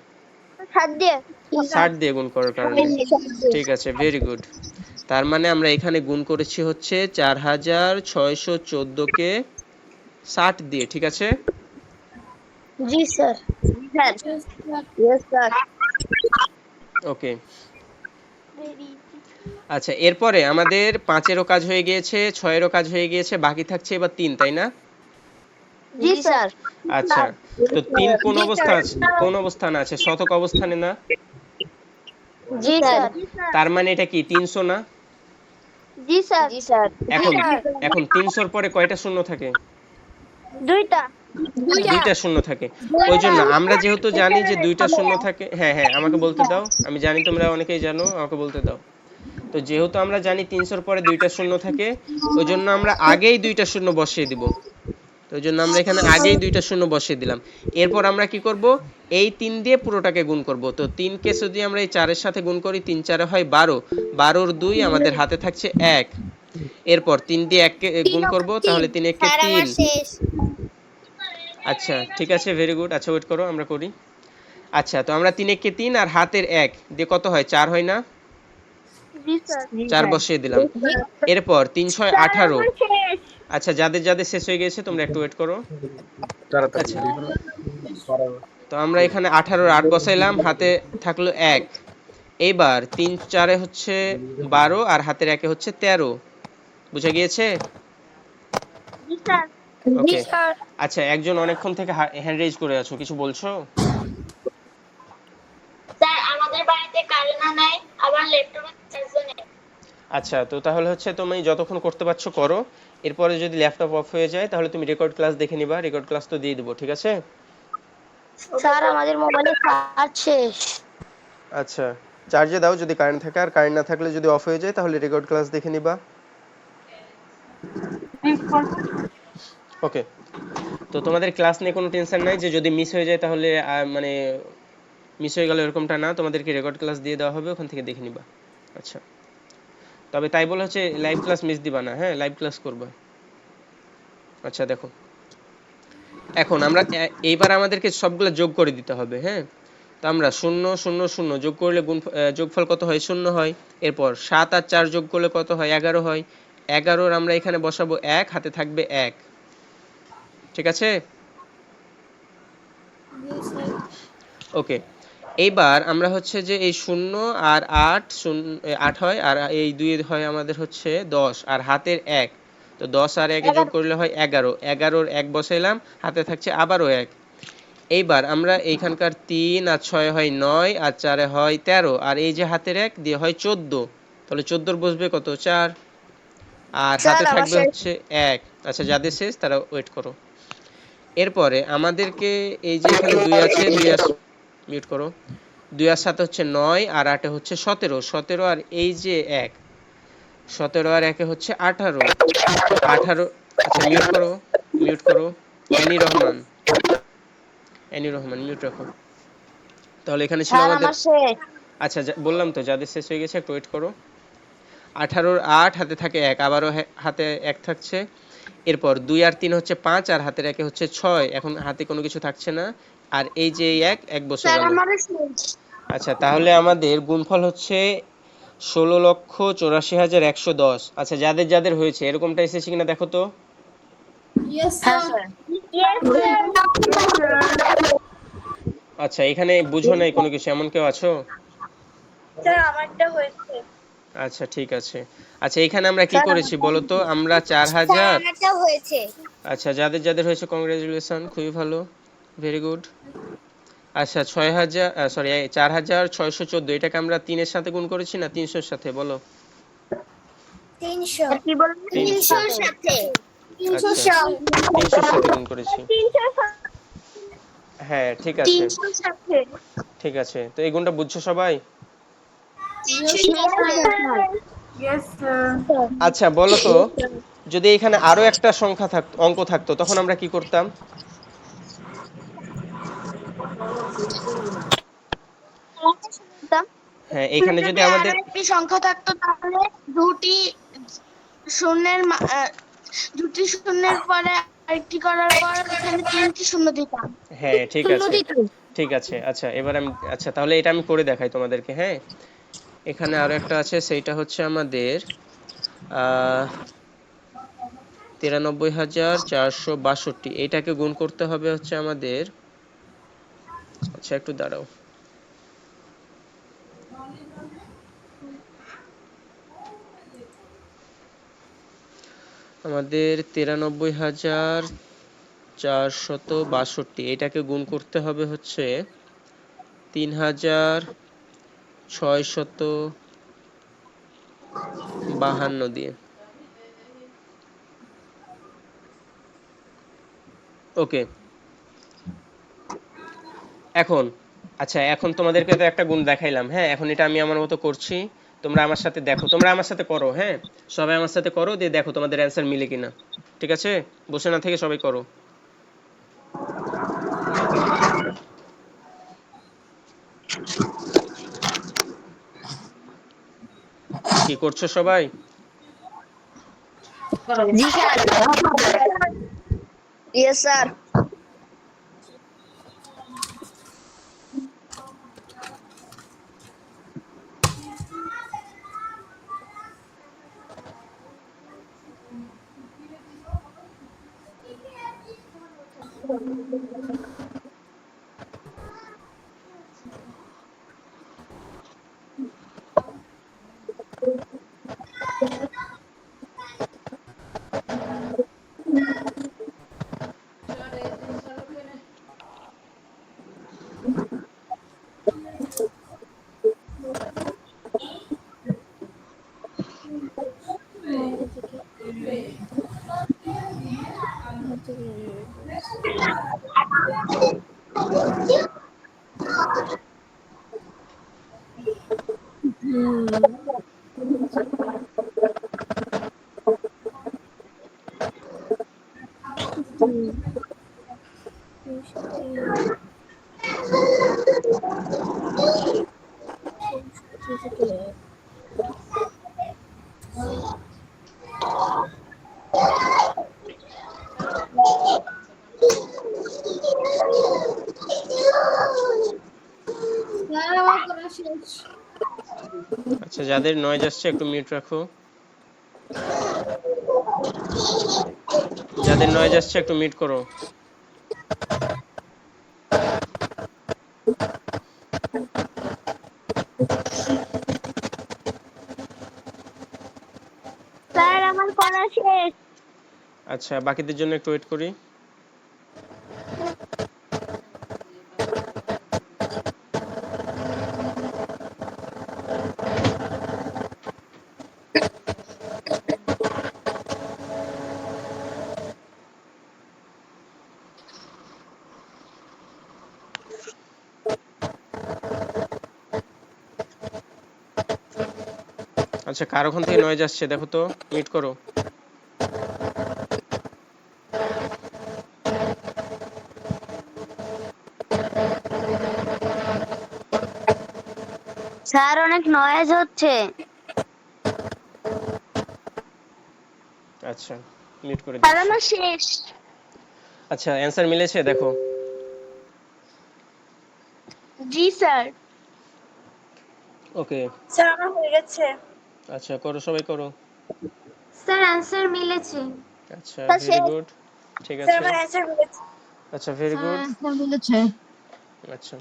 60 দিয়ে গুণ করার কারণে। ঠিক আছে, ভেরি গুড। তার মানে আমরা এখানে গুণ করেছি হচ্ছে 4614 কে 60 দিয়ে, ঠিক আছে? জি স্যার। Yes sir. ওকে, আচ্ছা এরপরে আমাদের 5-এরও কাজ হয়ে গিয়েছে, 6-এরও কাজ হয়ে গিয়েছে, বাকি থাকছে এবার 3, তাই না? জি স্যার। আচ্ছা, তো 3 কোন অবস্থানে আছে, শতক অবস্থানে না? জি স্যার। তার মানে এটা কি 300 না? জি স্যার। জি স্যার। এখন 300 এর পরে কয়টা শূন্য থাকে? দুইটা। দুইটা শূন্য থাকে। ওই জন্য আমরা যেহেতু জানি যে দুইটা শূন্য থাকে, হ্যাঁ হ্যাঁ আমাকে বলতে দাও, আমি জানি তোমরা অনেকেই জানো, আমাকে বলতে দাও। তো যেহেতু আমরা জানি 300 পরে দুইটা শূন্য থাকে, ওই জন্য আমরা আগেই দুইটা শূন্য বসিয়ে দিব। তো ওই জন্য আমরা এখানে আগেই দুইটা শূন্য বসিয়ে দিলাম। এরপর আমরা কি করব, এই 3 দিয়ে পুরোটাকে গুণ করব। তো 3 কে যদি আমরা এই 4 এর সাথে গুণ করি, 3 4 হয় 12, 12 র 2 আমাদের হাতে থাকছে 1। এরপর 3 দিয়ে 1 কে গুণ করব, তাহলে 3 1 কে স্যার আমার 3। শেষ। আচ্ছা ঠিক আছে, ভেরি গুড। আচ্ছা ওয়েট করো, আমরা করি। আচ্ছা তো আমরা 3 1 কে 3 আর হাতের 1 দিয়ে কত হয়, 4 হয় না? জি স্যার। 4 বসিয়ে দিলাম। এরপর 3 6 স্যার 18। আমার শেষ। আচ্ছা যাদের যাদের শেষ হয়ে গেছে তোমরা একটু ওয়েট করো। আচ্ছা তো আমরা এখানে 18 8 বসাইলাম, হাতে থাকলো 1। এইবার 3 4 এ হচ্ছে 12 আর হাতের 1 এ হচ্ছে 13। বুঝা গিয়েছে? জি স্যার। ওকে। আচ্ছা একজন অনেকক্ষণ থেকে হ্যান্ড রেজ করে আছো, কিছু বলছো? স্যার আমাদের বাড়িতে কারেন্ট নাই, আবার ল্যাপটপে চার্জও নেই। আচ্ছা তো তাহলে হচ্ছে তুমি যতক্ষণ করতে পারছো করো। এরপরে যদি ল্যাপটপ অফ হয়ে যায় তাহলে তুমি রেকর্ড ক্লাস দেখে নিবা, রেকর্ড ক্লাস তো দিয়ে দেবো, ঠিক আছে? স্যার আমাদের মোবাইলে চার্জ শেষ। আচ্ছা চার্জে দাও যদি কারেন্ট থাকে, আর কারেন্ট না থাকলে যদি অফ হয়ে যায় তাহলে রেকর্ড ক্লাস দেখে নিবা। ওকে। তো তোমাদের ক্লাস নিয়ে কোনো টেনশন নাই যে যদি মিস হয়ে যায় তাহলে মানে মিস হয়ে গেল এরকমটা না, তোমাদেরকে রেকর্ড ক্লাস দিয়ে দেওয়া হবে, ওখান থেকে দেখে নিবা। আচ্ছা তবে তাই বলে হচ্ছে লাইভ ক্লাস মিস দিবা না, হ্যাঁ লাইভ ক্লাস করবা। আচ্ছা দেখো এখন আমরা এইবার আমাদেরকে সবগুলো যোগ করে দিতে হবে, হ্যাঁ। তো আমরা 0 0 0 যোগ করলে যোগফল কত হয়, 0 হয়। এরপর 7 আর 4 যোগ করলে কত হয়, 11 হয়। 11 আমরা এখানে বসাবো 1, হাতে থাকবে 1, ঠিক আছে? ওকে। এইবার আমরা হচ্ছে যে এই 0 আর 8 8 হয়, আর এই 2 হয় আমাদের হচ্ছে 10 আর হাতের 1। তো 10 আর 1 যোগ করলে হয় 11, 11 র 1 বসাইলাম, হাতে থাকছে আবারও 1। এইবার আমরা এইখানকার 3 আর 6 হয় 9 আর 4 হয় 13, আর এই যে হাতের 1 দিয়ে হয় 14। তাহলে 14 বসবে কত, 4, আর হাতে থাকবে হচ্ছে 1। আচ্ছা যাদের শেষ তারা ওয়েট করো। এরপরে আমাদেরকে এই যে এখানে 2 আছে, 2 আর মিউট করো, 2 আর 7 হচ্ছে 9 আর 8 হচ্ছে 17, 17 আর এই যে 1, 17 আর 1 হচ্ছে 18, 18। আচ্ছা মিউট করো, মিউট করো। Any Rahman, any Rahman mute রাখো। তাহলে এখানে ছিল স্যার আমাদের, আমার শেষ। আচ্ছা বললাম তো যাদের শেষ হয়ে গেছে একটু ওয়েট করো। 18 8 হাতে থাকে 1, আবারও হাতে 1 থাকছে। এরপর 2 আর 3 হচ্ছে 5 আর হাতের 1 হচ্ছে 6, এখন হাতে কোনো কিছু থাকছে না, আর এই যে 1 বসে স্যার গেল। আমারও শেষ। আচ্ছা তাহলে আমাদের গুণফল হচ্ছে 16,84,110। আচ্ছা যাদের যাদের হয়েছে এরকমটা এসেছে কিনা দেখো তো। হ্যাঁ স্যার। Yes sir. আচ্ছা এখানে বুঝো নাই কোনো কিছু, এমন কেউ আছো? স্যার আমারটা হয়েছে। আচ্ছা ঠিক আছে। আচ্ছা এখানে আমরা কি করেছি বলো তো, আমরা স্যার 4000। আমারটাও হয়েছে। আচ্ছা যাদের যাদের হয়েছে কংগ্রেচুলেশন, খুবই ভালো, ভেরি গুড। আচ্ছা 6000, সরি 4614, এটাকে আমরা 3 এর সাথে গুণ করেছি না 300 এর সাথে, বলো। 300। কি বলবেন? 300 এর সাথে। আচ্ছা 300 এর সাথে গুণ করেছি, 300 হ্যাঁ ঠিক আছে। 300 এর সাথে। ঠিক আছে তো এই গুণটা বুঝছো সবাই? 300 আচ্ছা বলো তো, যদি এখানে আরো একটা সংখ্যা থাকতো, অঙ্ক থাকতো, তখন আমরা কি করতাম? হ্যাঁ এখানে যদি যদি আরো আমাদের, একটি সংখ্যা থাকতো তাহলে দুটি শূন্যের দুটি শূন্যের পরে আরেকটি করার পর এখানে তিনটি শূন্য দিতাম। হ্যাঁ ঠিক শূন্য আছে, দিতাম। ঠিক আছে। আচ্ছা এবার আমি, আচ্ছা তাহলে এটা আমি করে দেখাই তোমাদেরকে, হ্যাঁ। এখানে আরো একটা আছে, সেইটা হচ্ছে আমাদের 93,462, এটাকে গুণ করতে হবে হচ্ছে আমাদের, আচ্ছা একটু দাঁড়াও, আমাদের 93,462, এটাকে গুণ করতে হবে হচ্ছে 3,652 দিয়ে। ওকে এখন আচ্ছা, এখন তোমাদেরকে তো একটা গুণ দেখাইলাম, হ্যাঁ, এখন এটা আমি আমার মতো করছি, তোমরা আমার সাথে দেখো, তোমরা আমার সাথে করো, হ্যাঁ, সবাই আমার সাথে করো, দিয়ে দেখো তোমাদের অ্যান্সার মিলে কিনা। ঠিক আছে, বসে না থেকে সবাই করো। কি করছো সবাই? জি স্যার। Yes sir. আচ্ছা, যাদের নয়েজ আসছে একটু মিউট রাখো, যাদের নয়েজ আসছে একটু মিউট করো। স্যার আমার করা শেষ। আচ্ছা, বাকিদের জন্য একটু ওয়েট করি। আচ্ছা, কার ওখান থেকে নয়েজ আসছে দেখো তো, মিউট করো। স্যার অনেক নয়েজ হচ্ছে। আচ্ছা, মিউট করে স্যার দিচ্ছি। আমার শেষ। আচ্ছা, অ্যান্সার মিলেছে দেখো। জি স্যার। ওকে, স্যার আমার হয়ে গেছে। আচ্ছা করো, সবাই করো। স্যার অ্যান্সার মিলেছে। আচ্ছা, স্যার ভেরি শেষ। গুড। ঠিক স্যার আছে, আমার অ্যান্সার মিলেছে। আচ্ছা ভেরি গুড। আচ্ছা,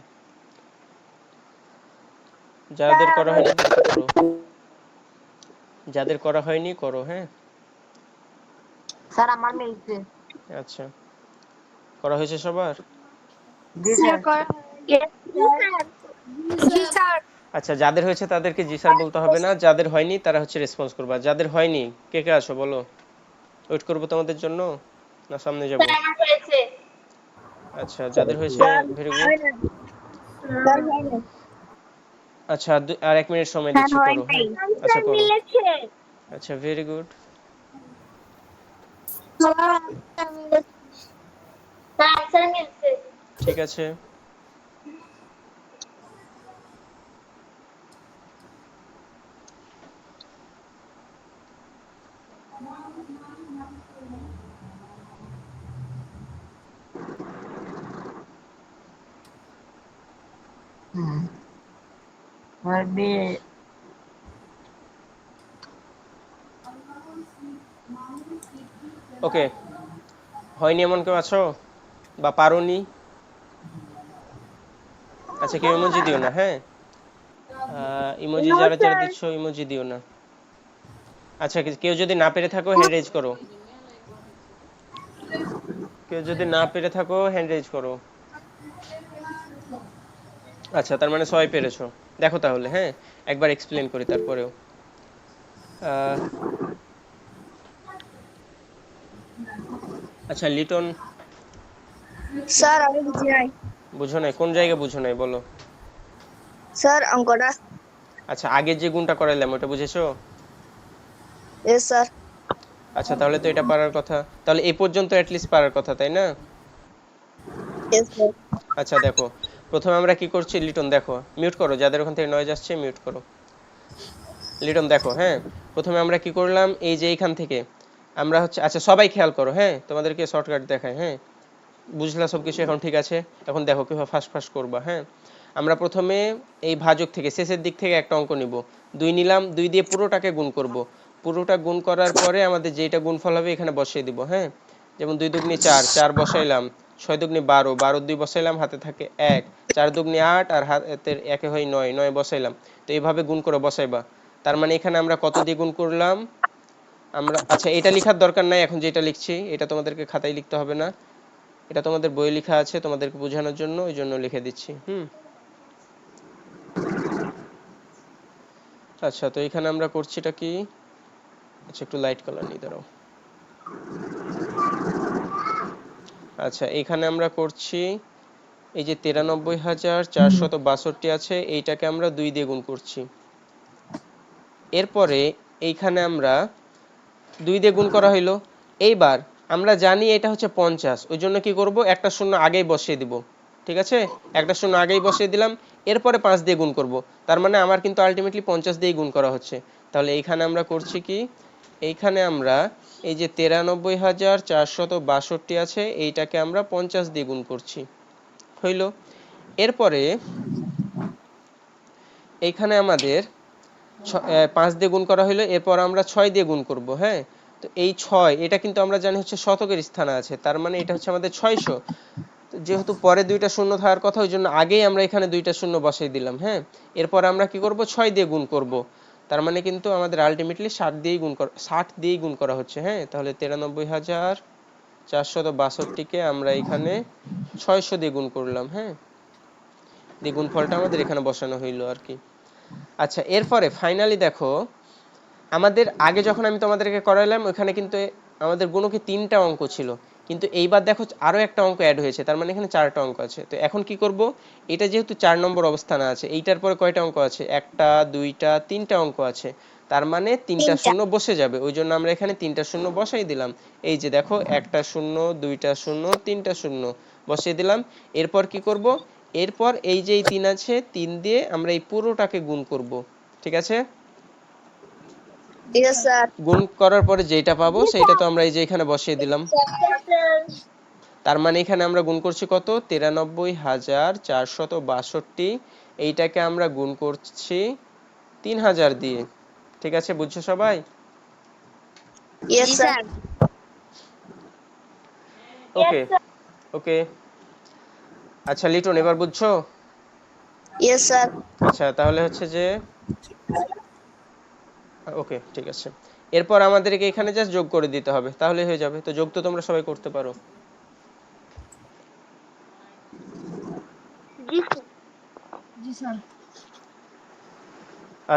যাদের স্যার করা আমার হয়নি তাদেরকে করো, যাদের করা হয়নি করো, হ্যাঁ। স্যার আমার মিলছে। আচ্ছা, করা হয়েছে সবার? জি স্যার। জি স্যার। আচ্ছা, যাদের হয়েছে তাদেরকে জি স্যার বলতে হবে না, যাদের হয়নি তারা হচ্ছে রেসপন্স করবা। যাদের হয়নি কে কে আছো বলো, ওয়েট করবো তোমাদের জন্য না সামনে যাব? স্যার আমার হয়েছে। আচ্ছা, যাদের হয়েছে ভেরি গুড। স্যার হয় নাই। আচ্ছা, আর 1 মিনিট সময় স্যার দিচ্ছি, হয় করো, নাই। হ্যাঁ। আচ্ছা অ্যান্সার করো। মিলেছে। আচ্ছা, ভেরি গুড। স্যার অ্যান্সার মিলেছে। স্যার অ্যান্সার মিলছে। ঠিক আছে, ওকে। হয়নি এমন কেউ আছো বা পারোনি? আচ্ছা, কেউ ইমোজি দিও না, হ্যাঁ। ইমোজি নো যারা যারা স্যার। দিচ্ছ ইমোজি দিও না। আচ্ছা, কেউ যদি না পেরে থাকো হ্যান্ড রেজ করো, কেউ যদি না পেরে থাকো হ্যান্ড রেজ করো। আচ্ছা, তার মানে সবাই পেরেছো। দেখো তাহলে, হ্যাঁ, একবার এক্সপ্লেন করি তারপরেও। আহ, আচ্ছা লিটন, স্যার আমি বুঝি নাই। বুঝো নাই? কোন জায়গায় বুঝো নাই বলো? স্যার অঙ্কটা। আচ্ছা, আগের যে গুণটা করাইলাম ওটা বুঝেছো? Yes sir. আচ্ছা, তাহলে তো এটা পারার কথা। তাহলে এই পর্যন্ত অ্যাটলিস্ট পারার কথা, তাই না? Yes sir. আচ্ছা দেখো, প্রথমে আমরা কি করছি, লিটন দেখো, মিউট করো, যাদের ওখান থেকে নয়েজ আসছে মিউট করো। লিটন দেখো, হ্যাঁ, প্রথমে আমরা কি করলাম, এই যে এইখান থেকে আমরা হচ্ছে, আচ্ছা সবাই খেয়াল করো, হ্যাঁ, তোমাদেরকে শর্টকাট দেখাই, হ্যাঁ, বুঝলা সব কিছু এখন? ঠিক আছে, এখন দেখো কিভাবে ফাস্ট ফাস্ট করবা। হ্যাঁ, আমরা প্রথমে এই ভাজক থেকে শেষের দিক থেকে একটা অঙ্ক নিব, 2 নিলাম, 2 দিয়ে পুরোটাকে গুণ করব। পুরোটা গুণ করার পরে আমাদের যেটা গুণফল হবে এখানে বসিয়ে দিব। হ্যাঁ, যেমন 2 দুগুনি 4, 4 বসাইলাম, 6 দুগুনি 12, 12 2 বসাইলাম, হাতে থাকে 1, 4 দুগুনি 8 আর হাতের একে হয় 9, 9 বসাইলাম। তো এইভাবে গুণ করে বসাইবা। তার মানে এখানে আমরা কত দিয়ে গুণ করলাম, আমরা, আচ্ছা এটা লেখার দরকার নাই, এখন যেটা লিখছি এটা তোমাদেরকে খাতায় লিখতে হবে না, এটা তোমাদের বইয়ে লেখা আছে তোমাদেরকে বোঝানোর জন্য, ওই জন্য লিখে দিচ্ছি। আচ্ছা, তো এখানে আমরা করছিটা কি, আচ্ছা একটু লাইট কালার নিয়ে দাঁড়াও। আচ্ছা, এখানে আমরা করছি এই যে 93,462 আছে, এইটাকে আমরা 2 দিয়ে গুণ করছি। এরপরে এইখানে আমরা 2 দিয়ে গুণ করা হইলো। এইবার আমরা জানি এটা হচ্ছে 50, ওই জন্য কি করব, একটা শূন্য আগেই বসিয়ে দিব। ঠিক আছে, একটা শূন্য আগেই বসিয়ে দিলাম, এরপরে 5 দিয়ে গুণ করব। তার মানে আমার কিন্তু আলটিমেটলি 50 দিয়ে গুণ করা হচ্ছে। তাহলে এইখানে আমরা করছি কি, এইখানে আমরা এই যে 93,462 আছে, এইটাকে আমরা 50 দিয়ে গুণ করছি, হইল। এরপরে এইখানে আমাদের 5 দিয়ে গুণ করা হলো, এরপর আমরা 6 দিয়ে গুণ করব। হ্যাঁ, তো এই 6 এটা কিন্তু আমরা জানি হচ্ছে শতকের স্থানে আছে, তার মানে এটা হচ্ছে আমাদের 600। যেহেতু পরে 2টা শূন্য থাকার কথা, ওই জন্য আগেই আমরা এখানে 2টা শূন্য বসাই দিলাম। হ্যাঁ, এরপর আমরা কি করব, 6 দিয়ে গুণ করব। তার মানে কিন্তু আমাদের আলটিমেটলি 60 দিয়েই গুণ করা হচ্ছে। হ্যাঁ, তাহলে 93,462কে আমরা এখানে 600 দিয়ে গুণ করলাম। হ্যাঁ, দিয়ে গুণফলটা আমাদের এখানে বসানো হইলো আর কি। আচ্ছা, এরপরে ফাইনালি দেখো, আমাদের আগে যখন আমি তোমাদেরকে করাইলাম ওখানে কিন্তু আমাদের গুণকে 3টা অঙ্ক ছিল, কিন্তু এইবার দেখো আরো একটা অঙ্ক অ্যাড হয়েছে, তার মানে এখানে 4টা অঙ্ক আছে। তো এখন কি করব, এটা যেহেতু 4 নম্বর অবস্থানে আছে, এইটার পরে কয়টা অঙ্ক আছে, 1টা 2টা 3টা অঙ্ক আছে, তার মানে 3টা 3টা। শূন্য বসে যাবে, ওই জন্য আমরা এখানে 3টা শূন্য বসাই দিলাম। এই যে দেখো, 1টা শূন্য, 2টা শূন্য, 3টা শূন্য বসিয়ে দিলাম। এরপর কি করব, এরপর এই যে 3 আছে, 3 দিয়ে আমরা এই পুরোটাকে গুণ করব। ঠিক আছে, ইয়েস স্যার। গুণ করার পরে যেটা পাবো সেটা তো আমরা এই যে এখানে বসিয়ে দিলাম। তার মানে এখানে আমরা গুণ করছি কত, 93,462, এইটাকে আমরা গুণ করছি 3000 দিয়ে। ঠিক আছে, বুঝছো সবাই? Yes sir. Okay, okay. আচ্ছা লিটন, এবার বুঝছো? Yes sir. আচ্ছা, তাহলে হচ্ছে যে, ওকে ঠিক আছে, এরপর আমাদেরকে এখানে জাস্ট যোগ করে দিতে হবে, তাহলে হয়ে যাবে। তো যোগ তো তোমরা সবাই করতে পারো।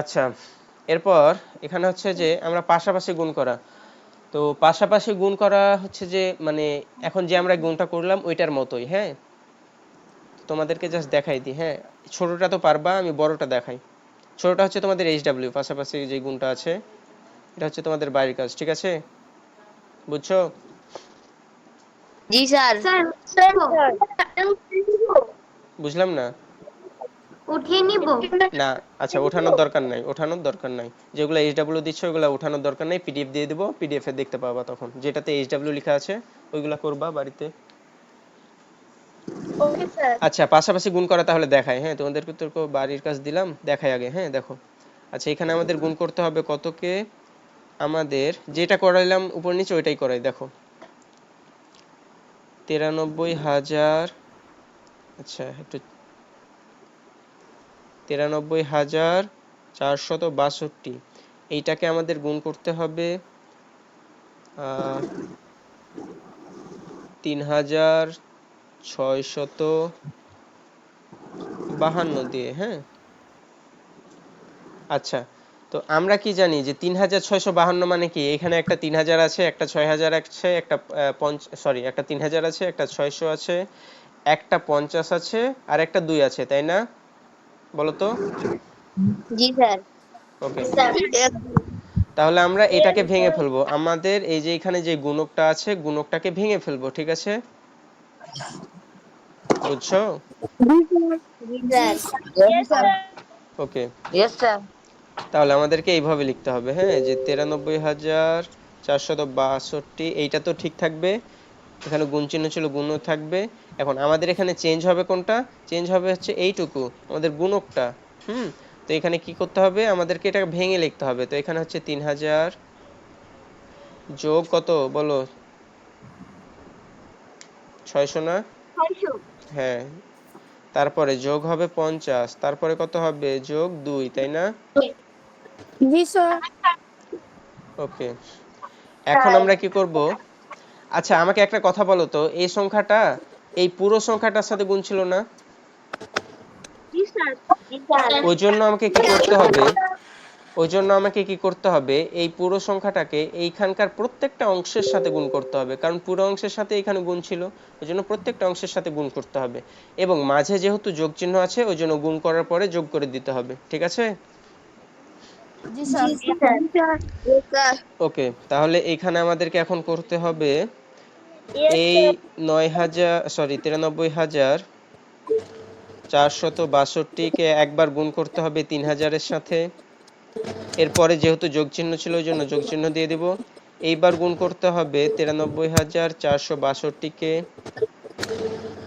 আচ্ছা, এরপর এখানে হচ্ছে যে আমরা পাশাপাশি গুণ করা, তো পাশাপাশি গুণ করা হচ্ছে যে, মানে এখন যে আমরা গুণটা করলাম ওইটার মতোই। হ্যাঁ, তোমাদেরকে জাস্ট দেখাই দিই। হ্যাঁ, ছোটটা তো পারবা, আমি বড়টা দেখাই। ছোটটা হচ্ছে তোমাদের এইচডব্লিউ, পাশাপাশি যে গুণটা আছে এটা হচ্ছে তোমাদের বাড়ির কাজ। ঠিক আছে, বুঝছো? জি স্যার। বুঝলাম না? উঠিয়ে নিব। না, আচ্ছা ওঠানোর দরকার নাই, ওঠানোর দরকার নাই, যেগুলো এইচডব্লিউ দিচ্ছ ওগুলো ওঠানোর দরকার নাই, পিডিএফ দিয়ে দেবো, পিডিএফ এ দেখতে পাবা তখন, যেটাতে এইচডব্লিউ লেখা আছে ওইগুলা করবা বাড়িতে। ওকে স্যার। আচ্ছা, পাশাপাশি গুণ করা তাহলে দেখাই। হ্যাঁ, তোমাদেরকে তো বাড়ির কাজ দিলাম, দেখাই আগে। হ্যাঁ দেখো, আচ্ছা এখানে আমাদের গুণ করতে হবে কতকে, আমাদের যেটা করাইলাম উপর নিচে ওইটাই করাই। দেখো 93,000, আচ্ছা একটু, 93,462, এইটাকে আমাদের গুণ করতে হবে 3,652 দিয়ে। হ্যাঁ, আচ্ছা, তো আমরা কি জানি যে 3,652 মানে কি, এখানে একটা 3,000 আছে, একটা 6,000 আছে, একটা সরি একটা 3,000 আছে, একটা 600 আছে, একটা 50 আছে আর একটা 2 আছে, তাই না? বলো তো। জি স্যার। ওকে, তাহলে আমরা এটাকে ভেঙে ফেলবো। আমাদের এই যে এখানে যে গুণকটা আছে, গুণকটাকে ভেঙে ফেলবো, ঠিক আছে? বুঝছো? জি স্যার। ওকে, তাহলে আমাদেরকে এইভাবে লিখতে হবে, হ্যাঁ, যে 93,462, এইটা তো ঠিক থাকবে। এখানে গুণ চিহ্ন ছিল, গুণও থাকবে। এখন আমাদের এখানে চেঞ্জ হবে কোনটা? চেঞ্জ হবে হচ্ছে এইটুকু, আমাদের গুণকটা। তো এখানে কি করতে হবে? আমাদেরকে এটা ভেঙে লিখতে হবে। তো এখানে হচ্ছে 3000 যোগ কত বলো, 600 না? হ্যাঁ, তারপরে যোগ হবে 50, তারপরে কত হবে? যোগ 2, তাই না? জি স্যার। ওকে, এখন আমরা কি করব? আচ্ছা, আমাকে একটা কথা বলো তো, এই সংখ্যাটা এই পুরো সংখ্যাটার সাথে গুণ ছিল না? জি স্যার। ওই জন্য আমাকে কি করতে হবে? ওই জন্য আমাকে কি করতে হবে? এই পুরো সংখ্যাটাকে এইখানকার প্রত্যেকটা অংশের সাথে গুণ করতে হবে, কারণ পুরো অংশের সাথে এখানে গুণ ছিল। ওই জন্য প্রত্যেকটা অংশের সাথে গুণ করতে হবে, এবং মাঝে যেহেতু যোগ চিহ্ন আছে ওই জন্য গুণ করার পরে যোগ করে দিতে হবে, ঠিক আছে? জি স্যার। ওকে, তাহলে এখানে আমাদেরকে এখন করতে হবে এই 93,462-কে একবার গুণ করতে হবে 3000-এর সাথে। এরপরে যেহেতু যোগ চিহ্ন ছিল ওই জন্য যোগ চিহ্ন দিয়ে দিব। এইবার গুণ করতে হবে 93,462-কে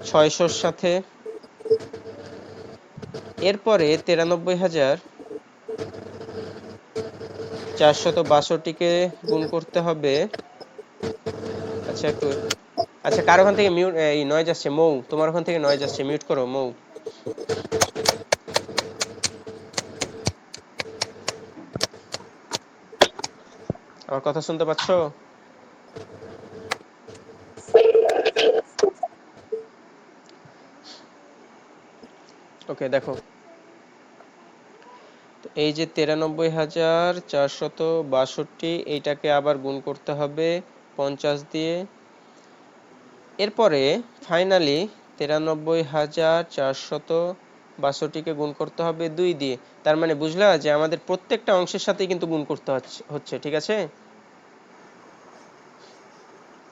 600-র সাথে। এরপরে 93,462-কে গুণ করতে হবে, আচ্ছা একটু, আচ্ছা কার ওখান থেকে মিউট, এই নয়েজ আসছে, মৌ তোমার ওখান থেকে নয়েজ আসছে, মিউট করো মৌ। আমার কথা শুনতে পাচ্ছো? ওকে, দেখো, তো এই যে 93,462, এইটাকে আবার গুণ করতে হবে 50 দিয়ে। এরপরে ফাইনালি 93,462-কে গুণ করতে হবে 2 দিয়ে। তার মানে বুঝলা যে আমাদের প্রত্যেকটা অংশের সাথে কিন্তু গুণ করতে হচ্ছে, ঠিক আছে?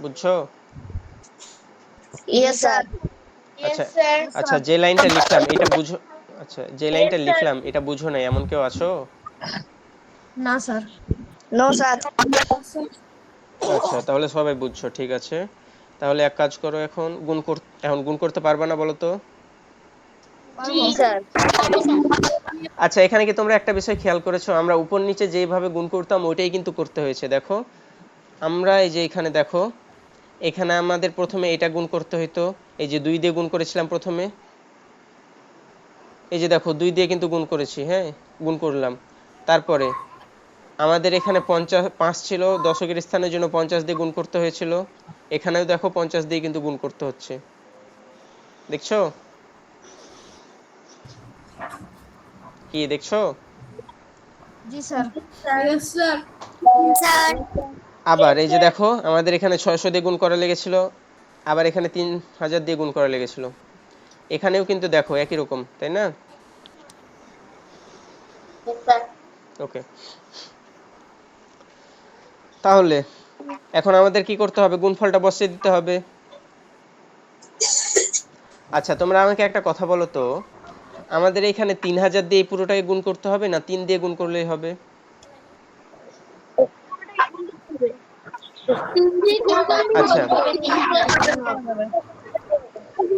বুঝছো? Yes sir. আচ্ছা, আচ্ছা যে লাইনটা লিখলাম এটা বুঝো, আচ্ছা যে লাইনটা লিখলাম এটা বুঝো না এমন কেউ আছো? না স্যার। No sir. আচ্ছা, তাহলে সবাই বুঝছো, ঠিক আছে। তাহলে এক কাজ করো, এখন গুণ করতে পারবা না বলো তো? জি স্যার। আচ্ছা, এখানে কি তোমরা একটা বিষয় খেয়াল করেছো? আমরা উপর নিচে যেভাবে গুণ করতাম ওইটাই কিন্তু করতে হয়েছে, দেখো। আমরা এই যে এখানে দেখো, এখানে আমাদের প্রথমে এটা গুণ করতে হইতো, এই যে 2 দিয়ে গুণ করেছিলাম প্রথমে, এই যে দেখো 2 দিয়ে কিন্তু গুণ করেছি, হ্যাঁ, গুণ করলাম। তারপরে আমাদের এখানে 5 ছিল, দশকের স্থানের জন্য 50 দিয়ে গুণ করতে হয়েছিল। এখানেও দেখো 50 দিয়ে কিন্তু গুণ করতে হচ্ছে, দেখছো? কি দেখছো? জি স্যার। আবার এই যে দেখো আমাদের এখানে 600 দিয়ে গুণ করা লেগেছিল, আবার এখানে 3000 দিয়ে গুণ করা লেগেছিল। এখানেও কিন্তু দেখো একই রকম, তাই না? ওকে, তাহলে এখন আমাদের কি করতে হবে? গুণফলটা বসিয়ে দিতে হবে। আচ্ছা, তোমরা আমাকে একটা কথা বলো তো, আমাদের এখানে 3000 দিয়ে এই পুরোটাকে গুণ করতে হবে না 3 দিয়ে গুণ করলেই হবে? আচ্ছা,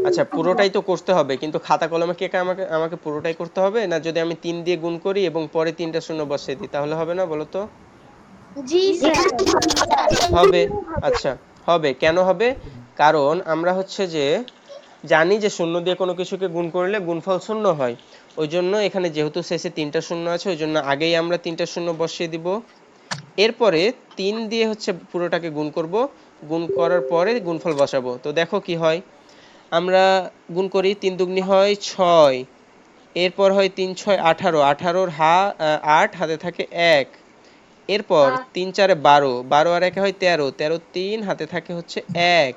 আচ্ছা পুরোটাই তো করতে হবে, কিন্তু খাতা কলমে কে আমাকে আমাকে পুরোটাই করতে হবে না? যদি আমি 3 দিয়ে গুণ করি এবং পরে 3টা শূন্য বসিয়ে দিই তাহলে হবে না বলো তো? জি স্যার। হবে। আচ্ছা, হবে, কেন হবে? কারণ আমরা হচ্ছে যে জানি যে শূন্য দিয়ে কোনো কিছুকে গুণ করলে গুণফল শূন্য হয়। ওই জন্য এখানে যেহেতু শেষে 3টা শূন্য আছে ওই জন্য আগেই আমরা 3টা শূন্য বসিয়ে দিব। এরপরে 3 দিয়ে হচ্ছে পুরোটাকে গুণ করব, গুণ করার পরে গুণফল বসাবো। তো দেখো কি হয়, আমরা গুণ করি, 3 দুগুনি হয় 6, এরপর হয় 3 6 18, 18-র 8, হাতে থাকে 1, এরপর 3 4 12, 12 আর 1 হয় 13, 13 3 হাতে থাকে হচ্ছে 1,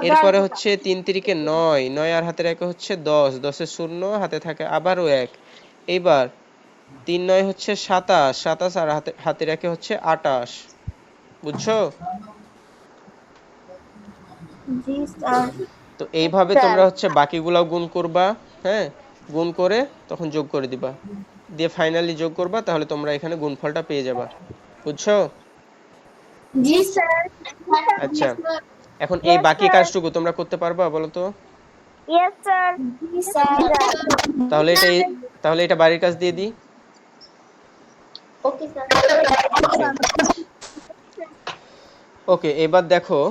এরপরে হচ্ছে 3 তিরিকে 9, 9 আর হাতের একে হচ্ছে 10, 10 শূন্য, হাতে থাকে আবারও 1। এইবার 3 9 হচ্ছে 27, 27 আর হাতের একে হচ্ছে 28। বুঝছো? জি স্যার। তো এইভাবে স্যার তোমরা হচ্ছে বাকিগুলাও গুণ করবা, হ্যাঁ, গুণ করে তখন যোগ করে দিবা, দিয়ে ফাইনালি যোগ করবা, তাহলে তোমরা এখানে গুণফলটা পেয়ে যাবা। বুঝছো? জি স্যার। আচ্ছা, এখন এই ইয়েস বাকি স্যার। কাজটুকু তোমরা করতে পারবা বলো তো? Yes sir. জি স্যার। তাহলে এটা তাহলে এটা বাড়ির কাজ দিয়ে দিই। ওকে স্যার। ওকে, ওকে, এবার দেখো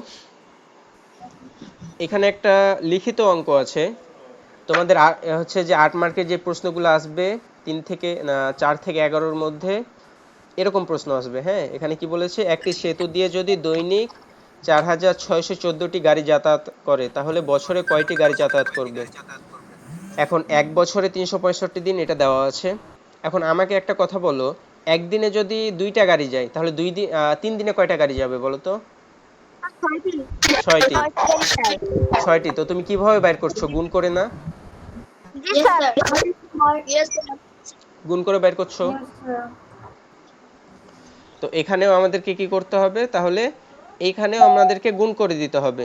এখানে একটা লিখিত অঙ্ক আছে তোমাদের, হচ্ছে যে 8 মার্কের যে প্রশ্নগুলো আসবে 3 থেকে 4 থেকে 11-র মধ্যে এরকম প্রশ্ন আসবে। হ্যাঁ, এখানে কি বলেছে, একটি সেতু দিয়ে যদি দৈনিক 4614টি গাড়ি যাতায়াত করে তাহলে বছরে কয়টি গাড়ি যাতায়াত করবে। এখন এক বছরে 365 দিন এটা দেওয়া আছে। এখন আমাকে একটা কথা বলো, একদিনে যদি 2টা গাড়ি যায় তাহলে 3 দিনে কয়টা গাড়ি যাবে বলো তো? 6টি। 6টি, তো তুমি কিভাবে বাইর করছো, গুণ করে না? জি স্যার। গুণ করে বাইর করছো। তো এখানেও আমাদেরকে কি করতে হবে, তাহলে এইখানেও আমাদেরকে গুণ করে দিতে হবে।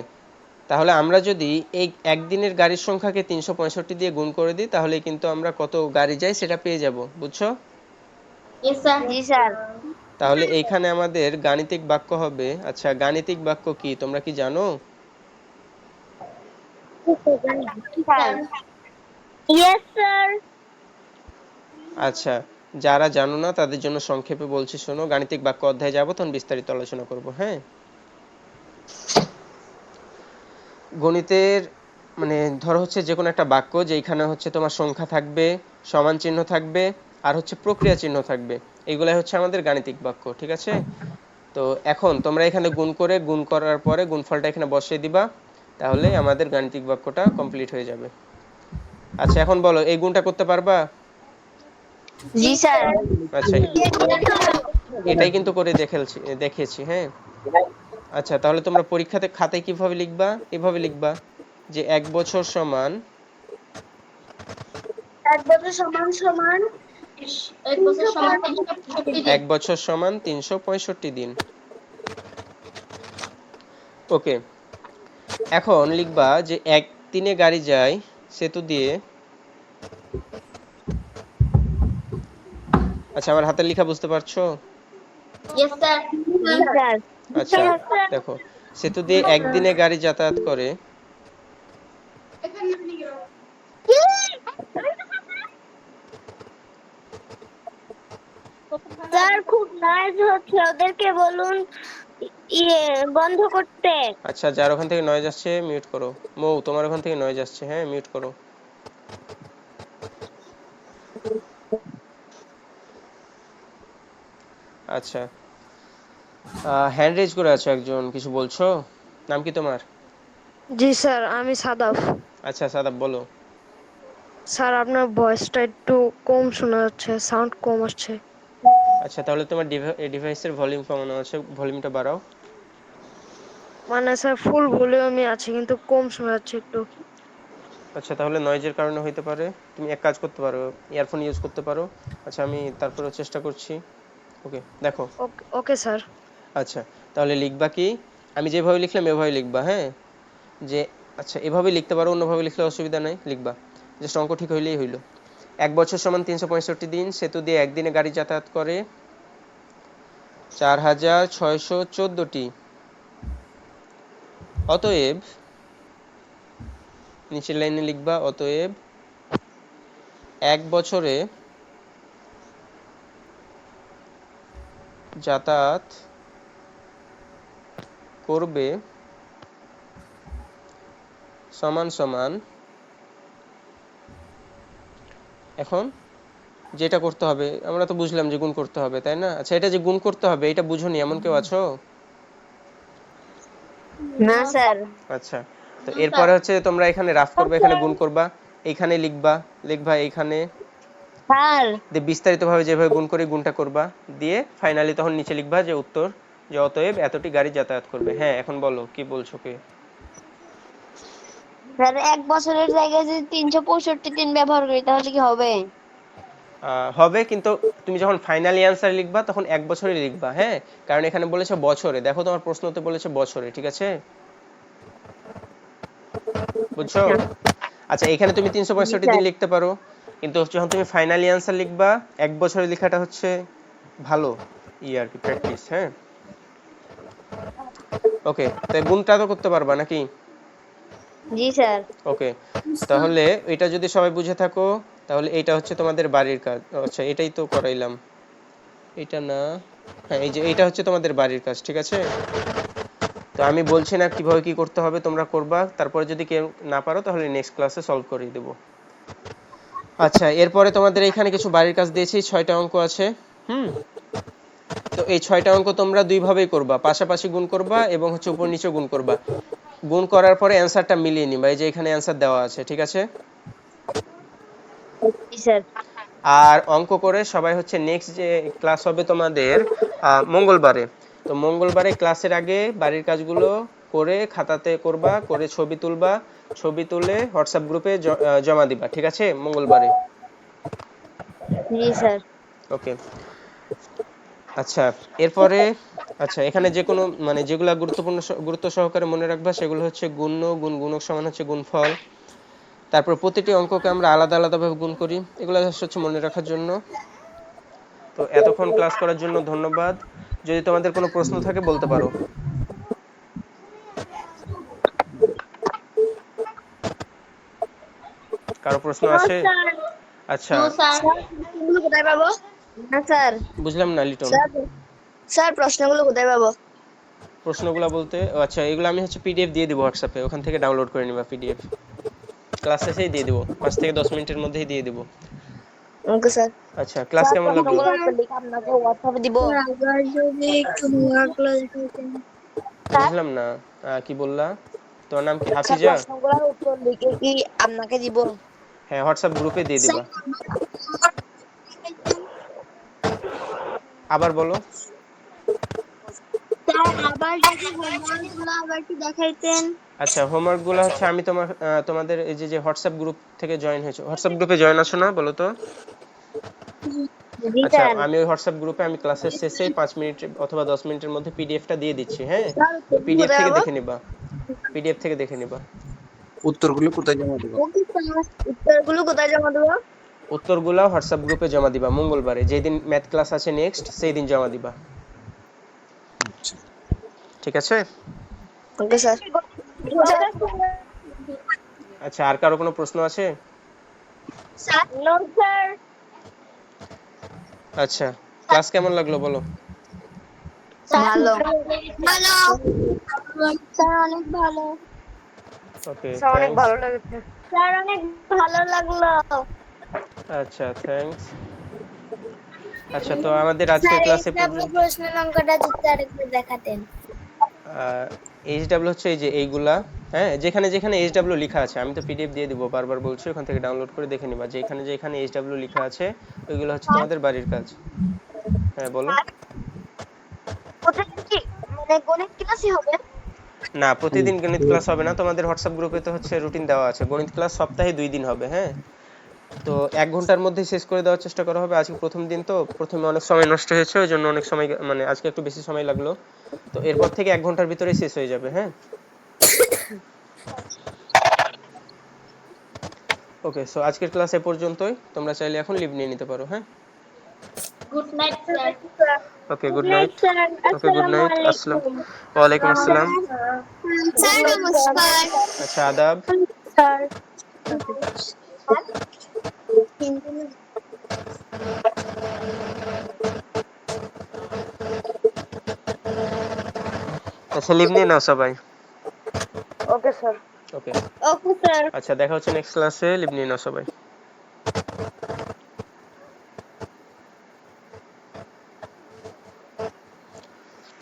তাহলে আমরা যদি এই একদিনের গাড়ির সংখ্যাকে 365 দিয়ে গুণ করে দিই তাহলে কিন্তু আমরা কত গাড়ি যায় সেটা পেয়ে যাব। বুঝছো? জি স্যার। তাহলে এইখানে আমাদের গাণিতিক বাক্য হবে, আচ্ছা গাণিতিক বাক্য কি তোমরা কি জানো? স্যার। Yes sir. আচ্ছা, যারা জানো না তাদের জন্য সংক্ষেপে বলছি শোনো, গাণিতিক বাক্য অধ্যায়ে যাব তখন বিস্তারিত আলোচনা করব। হ্যাঁ, গণিতের মানে ধরো হচ্ছে যে কোনো একটা বাক্য যেখানে হচ্ছে তোমার সংখ্যা থাকবে, সমান চিহ্ন থাকবে, আর হচ্ছে প্রক্রিয়া চিহ্ন থাকবে, এইগুলাই হচ্ছে আমাদের গাণিতিক বাক্য। ঠিক আছে? তো এখন তোমরা এখানে গুণ করার পরে গুণফলটা এখানে বসিয়ে দিবা, তাহলে আমাদের গাণিতিক বাক্যটা কমপ্লিট হয়ে যাবে। আচ্ছা, এখন বলো এই গুণটা করতে পারবা? জি স্যার। আচ্ছা, এটাই কিন্তু করে দেখিয়েছি। হ্যাঁ, আচ্ছা, তাহলে তোমরা পরীক্ষাতে খাতায় কিভাবে লিখবা, এভাবে লিখবা যে 1 বছর সমান, 1 বছর সমান সমান 1 বছর সমান 365 দিন। ওকে, এখন লিখবা যে একদিনে গাড়ি যায় সেতু দিয়ে, আচ্ছা আমার হাতের লেখা বুঝতে পারছো? জি স্যার। আচ্ছা, দেখো সেতু দিয়ে একদিনে গাড়ি যাতায়াত করে, স্যার খুব নয়েজ হচ্ছে, ওদেরকে বলুন ইয়ে বন্ধ করতে। আচ্ছা যার ওখান থেকে নয়েজ আসছে মিউট করো। মৌ, তোমার ওখান থেকে নয়েজ আসছে, হ্যাঁ মিউট করো। আচ্ছা, হ্যান্ড রেজ করে আছো একজন, কিছু বলছো? নাম কি তোমার? জি স্যার, আমি সাদাফ। আচ্ছা সাদাব, বলো। স্যার আপনার ভয়েসটা একটু কম শোনা যাচ্ছে, সাউন্ড কম আসছে। আচ্ছা, তাহলে তোমার ডিভাইসের ভলিউম কমানো আছে, ভলিউমটা বাড়াও। মানে স্যার ফুল ভলিউমে আছে কিন্তু কম শোনা যাচ্ছে একটু। আচ্ছা, তাহলে নয়েজের কারণে হইতে পারে। তুমি এক কাজ করতে পারো, ইয়ারফোন ইউজ করতে পারো। আচ্ছা, আমি তারপরেও চেষ্টা করছি। ওকে, দেখো। ওকে ওকে স্যার। আচ্ছা, তাহলে লিখবা কি, আমি যেভাবে লিখলাম এভাবে লিখবা। হ্যাঁ, যে আচ্ছা এভাবে লিখতে পারো, অন্যভাবে লিখলে অসুবিধা নাই, লিখবা জাস্ট অঙ্ক ঠিক হইলেই হইলো। 1 বছর সমান 365 দিন, সেতু দিয়ে একদিনে গাড়ি যাতায়াত করে 4614টি। অতএব নিচের লাইনে লিখবা, অতএব 1 বছরে যাতায়াত করবে সমান সমান, এখন যেটা করতে হবে আমরা তো বুঝলাম যে গুণ করতে হবে, তাই না? আচ্ছা, এটা যে গুণ করতে হবে এটা বুঝোনি এমন কেউ আছো? না স্যার। আচ্ছা, তো এরপরে হচ্ছে তোমরা এখানে রাফ করবে, এখানে গুণ করবা, এইখানে লিখবা এইখানে, স্যার। দিয়ে বিস্তারিতভাবে যেভাবে গুণ করে গুণটা করবা, দিয়ে ফাইনালি তখন নিচে লিখবা যে উত্তর, যে অতএব এতটি গাড়ি যাতায়াত করবে। হ্যাঁ, এখন বলো কি বলছো কে? স্যার 1 বছরের জায়গায় যদি 365 দিন ব্যবহার করি তাহলে কি হবে? হবে, কিন্তু তুমি যখন ফাইনালি অ্যান্সার লিখবা তখন 1 বছরই লিখবা, হ্যাঁ, কারণ এখানে বলেছে বছরে, দেখো তোমার প্রশ্নতে বলেছে বছরে, ঠিক আছে, বুঝছো? আচ্ছা, এখানে তুমি জি 365 দিন স্যার। লিখতে পারো, কিন্তু যখন তুমি ফাইনালি অ্যান্সার লিখবা 1 বছরে লেখাটা হচ্ছে ভালো আর কি, প্র্যাকটিস, হ্যাঁ। ওকে, তাই গুণটা তো করতে পারবা নাকি? জি স্যার। ওকে, তাহলে এটা যদি সবাই বুঝে থাকো, তাহলে এটা হচ্ছে তোমাদের বাড়ির কাজ। আচ্ছা, এটাই তো করাইলাম, এটা না, হ্যাঁ, এই যে এটা হচ্ছে তোমাদের বাড়ির কাজ, ঠিক আছে। তো আমি বলছি না কিভাবে কি করতে হবে, তোমরা করবা, তারপরে যদি কেউ না পারো তাহলে নেক্সট ক্লাসে সলভ করে দেব। আচ্ছা, এরপরে তোমাদের এখানে কিছু বাড়ির কাজ দিয়েছি, 6টা অঙ্ক আছে। তো এই 6টা অঙ্ক তোমরা দুই ভাবেই করবা, পাশাপাশি গুণ করবা এবং হচ্ছে উপর নিচে গুণ করবা। গুণ করার পরে অ্যান্সারটা মিলিয়ে নিবা, এই যে এখানে অ্যান্সার দেওয়া আছে, ঠিক আছে। জি স্যার। আর অঙ্ক করে সবাই হচ্ছে নেক্সট যে ক্লাস হবে তোমাদের মঙ্গলবারে, তো মঙ্গলবারে ক্লাসের আগে বাড়ির কাজগুলো করে খাতাতে করবা, করে ছবি তুলবা, ছবি তুলে হোয়াটসঅ্যাপ গ্রুপে জমা দিবা, ঠিক আছে, মঙ্গলবারে। জি স্যার। ওকে, আচ্ছা, এরপরে আচ্ছা, এখানে যে কোনো মানে যেগুলো গুরুত্ব সহকারে মনে রাখবা সেগুলো হচ্ছে গুণ্য, গুণক সমান হচ্ছে গুণফল, তারপর প্রতিটি অঙ্ককে আমরা আলাদা আলাদাভাবে গুণ করি, এগুলো হচ্ছে মনে রাখার জন্য। তো এতক্ষণ ক্লাস করার জন্য ধন্যবাদ। যদি তোমাদের কোনো প্রশ্ন থাকে বলতে পারো। কারো প্রশ্ন আছে? আচ্ছা, স্যার প্রশ্নগুলো কোথায় পাবো? না স্যার। বুঝলাম না লিটন। স্যার প্রশ্নগুলো কোথায় পাবো? প্রশ্নগুলো বলতে আচ্ছা, এগুলো আমি হচ্ছে পিডিএফ দিয়ে দিব হোয়াটসঅ্যাপে, ওখান থেকে ডাউনলোড করে নিবা পিডিএফ, ক্লাস শেষেই দিয়ে দেবো, 5 থেকে 10 মিনিটের মধ্যেই দিয়ে দেবো। ওকে স্যার। আচ্ছা, ক্লাস কেমন লাগলো? প্রশ্নগুলো তো লিখে আপনাকে হোয়াটসঅ্যাপে দিব। আবার যদি একটু হোমওয়ার্কগুলো দেখাইতেন। বুঝলাম না, কি বললা? তোমার নাম কি, স্যার হাফিজা? প্রশ্নগুলোর উত্তর লিখে কি আপনাকে দিব? হ্যাঁ, হোয়াটসঅ্যাপ গ্রুপে দিয়ে দিবা। আবার বলো। স্যার আবার যদি হোমওয়ার্কগুলো আবার একটু দেখাইতেন। আচ্ছা, হোমওয়ার্কগুলো হচ্ছে আমি তোমাদের এই যে হোয়াটসঅ্যাপ গ্রুপ থেকে জয়েন হয়েছে, হোয়াটসঅ্যাপ গ্রুপে জয়েন আছো না বলো তো? জি আচ্ছা, স্যার। আমি ওই হোয়াটসঅ্যাপ গ্রুপে আমি ক্লাসের শেষে 5 মিনিট অথবা 10 মিনিটের মধ্যে পিডিএফটা দিয়ে দিচ্ছি, হ্যাঁ, স্যার তো পিডিএফ কোথায় থেকে পাবো? দেখে নিবা, পিডিএফ থেকে দেখে নিবা। উত্তরগুলো কোথায় জমা দেবো? Okay sir. উত্তরগুলো কোথায় জমা দেবো? উত্তরগুলো হোয়াটসঅ্যাপ গ্রুপে জমা দিবা মঙ্গলবারে, যেদিন ম্যাথ ক্লাস আছে নেক্সট, সেই দিন জমা দিবা, ঠিক আছে। Okay sir. আচ্ছা, আর কারো কোনো প্রশ্ন আছে? Sir no sir. আচ্ছা, ক্লাস কেমন লাগলো বলো? ভালো। ভালো। স্যার অনেক ভালো। ওকে, স্যার অনেক থ্যাঙ্কস। ভালো লেগেছে। স্যার অনেক ভালো লাগলো। আচ্ছা, থ্যাঙ্কস। আচ্ছা, তো আমাদের আজকের স্যার ক্লাসে এইচডব্লিউ প্রশ্নের অঙ্কটা যদি আরেকবার দেখাতেন। এইচডব্লিউ হচ্ছে এই যে এইগুলা, হ্যাঁ, যেখানে যেখানে এইচডব্লিউ লেখা আছে, আমি তো পিডিএফ দিয়ে দিব, বারবার বলছি, ওখান থেকে ডাউনলোড করে দেখে নিবা, যেখানে যেখানে এইচডব্লিউ লেখা আছে ওইগুলো হচ্ছে তোমাদের বাড়ির কাজ। হ্যাঁ, বলো। প্রতিদিন কি মানে গণিত ক্লাসই হবে? না, প্রতিদিন গণিত ক্লাস হবে না, তোমাদের হোয়াটসঅ্যাপ গ্রুপে তো হচ্ছে রুটিন দেওয়া আছে, গণিত ক্লাস সপ্তাহে 2 দিন হবে, হ্যাঁ। তো 1 ঘন্টার মধ্যে শেষ করে দেওয়ার চেষ্টা করা হবে। আজকে প্রথম দিন, তো প্রথমে অনেক সময় নষ্ট হয়েছে, ওই জন্য অনেক সময় মানে আজকে একটু বেশি সময় লাগলো, তো এরপর থেকে 1 ঘন্টার ভিতরেই শেষ হয়ে যাবে, হ্যাঁ। ওকে, সো আজকের ক্লাস এ পর্যন্তই, তোমরা চাইলে এখন লিভ নিয়ে নিতে পারো, হ্যাঁ। Good night sir. Okay, good night. Okay, good night, আসসালাম, ওয়ালাইকুম আসসালাম। স্যার নমস্কার। আচ্ছা, আদাব। স্যার আচ্ছা, লিভ নিয়ে নাও সবাই। Okay sir. Okay, okay sir. আচ্ছা, দেখা হচ্ছে নেক্সট ক্লাসে, লিভ নিয়ে নাও সবাই।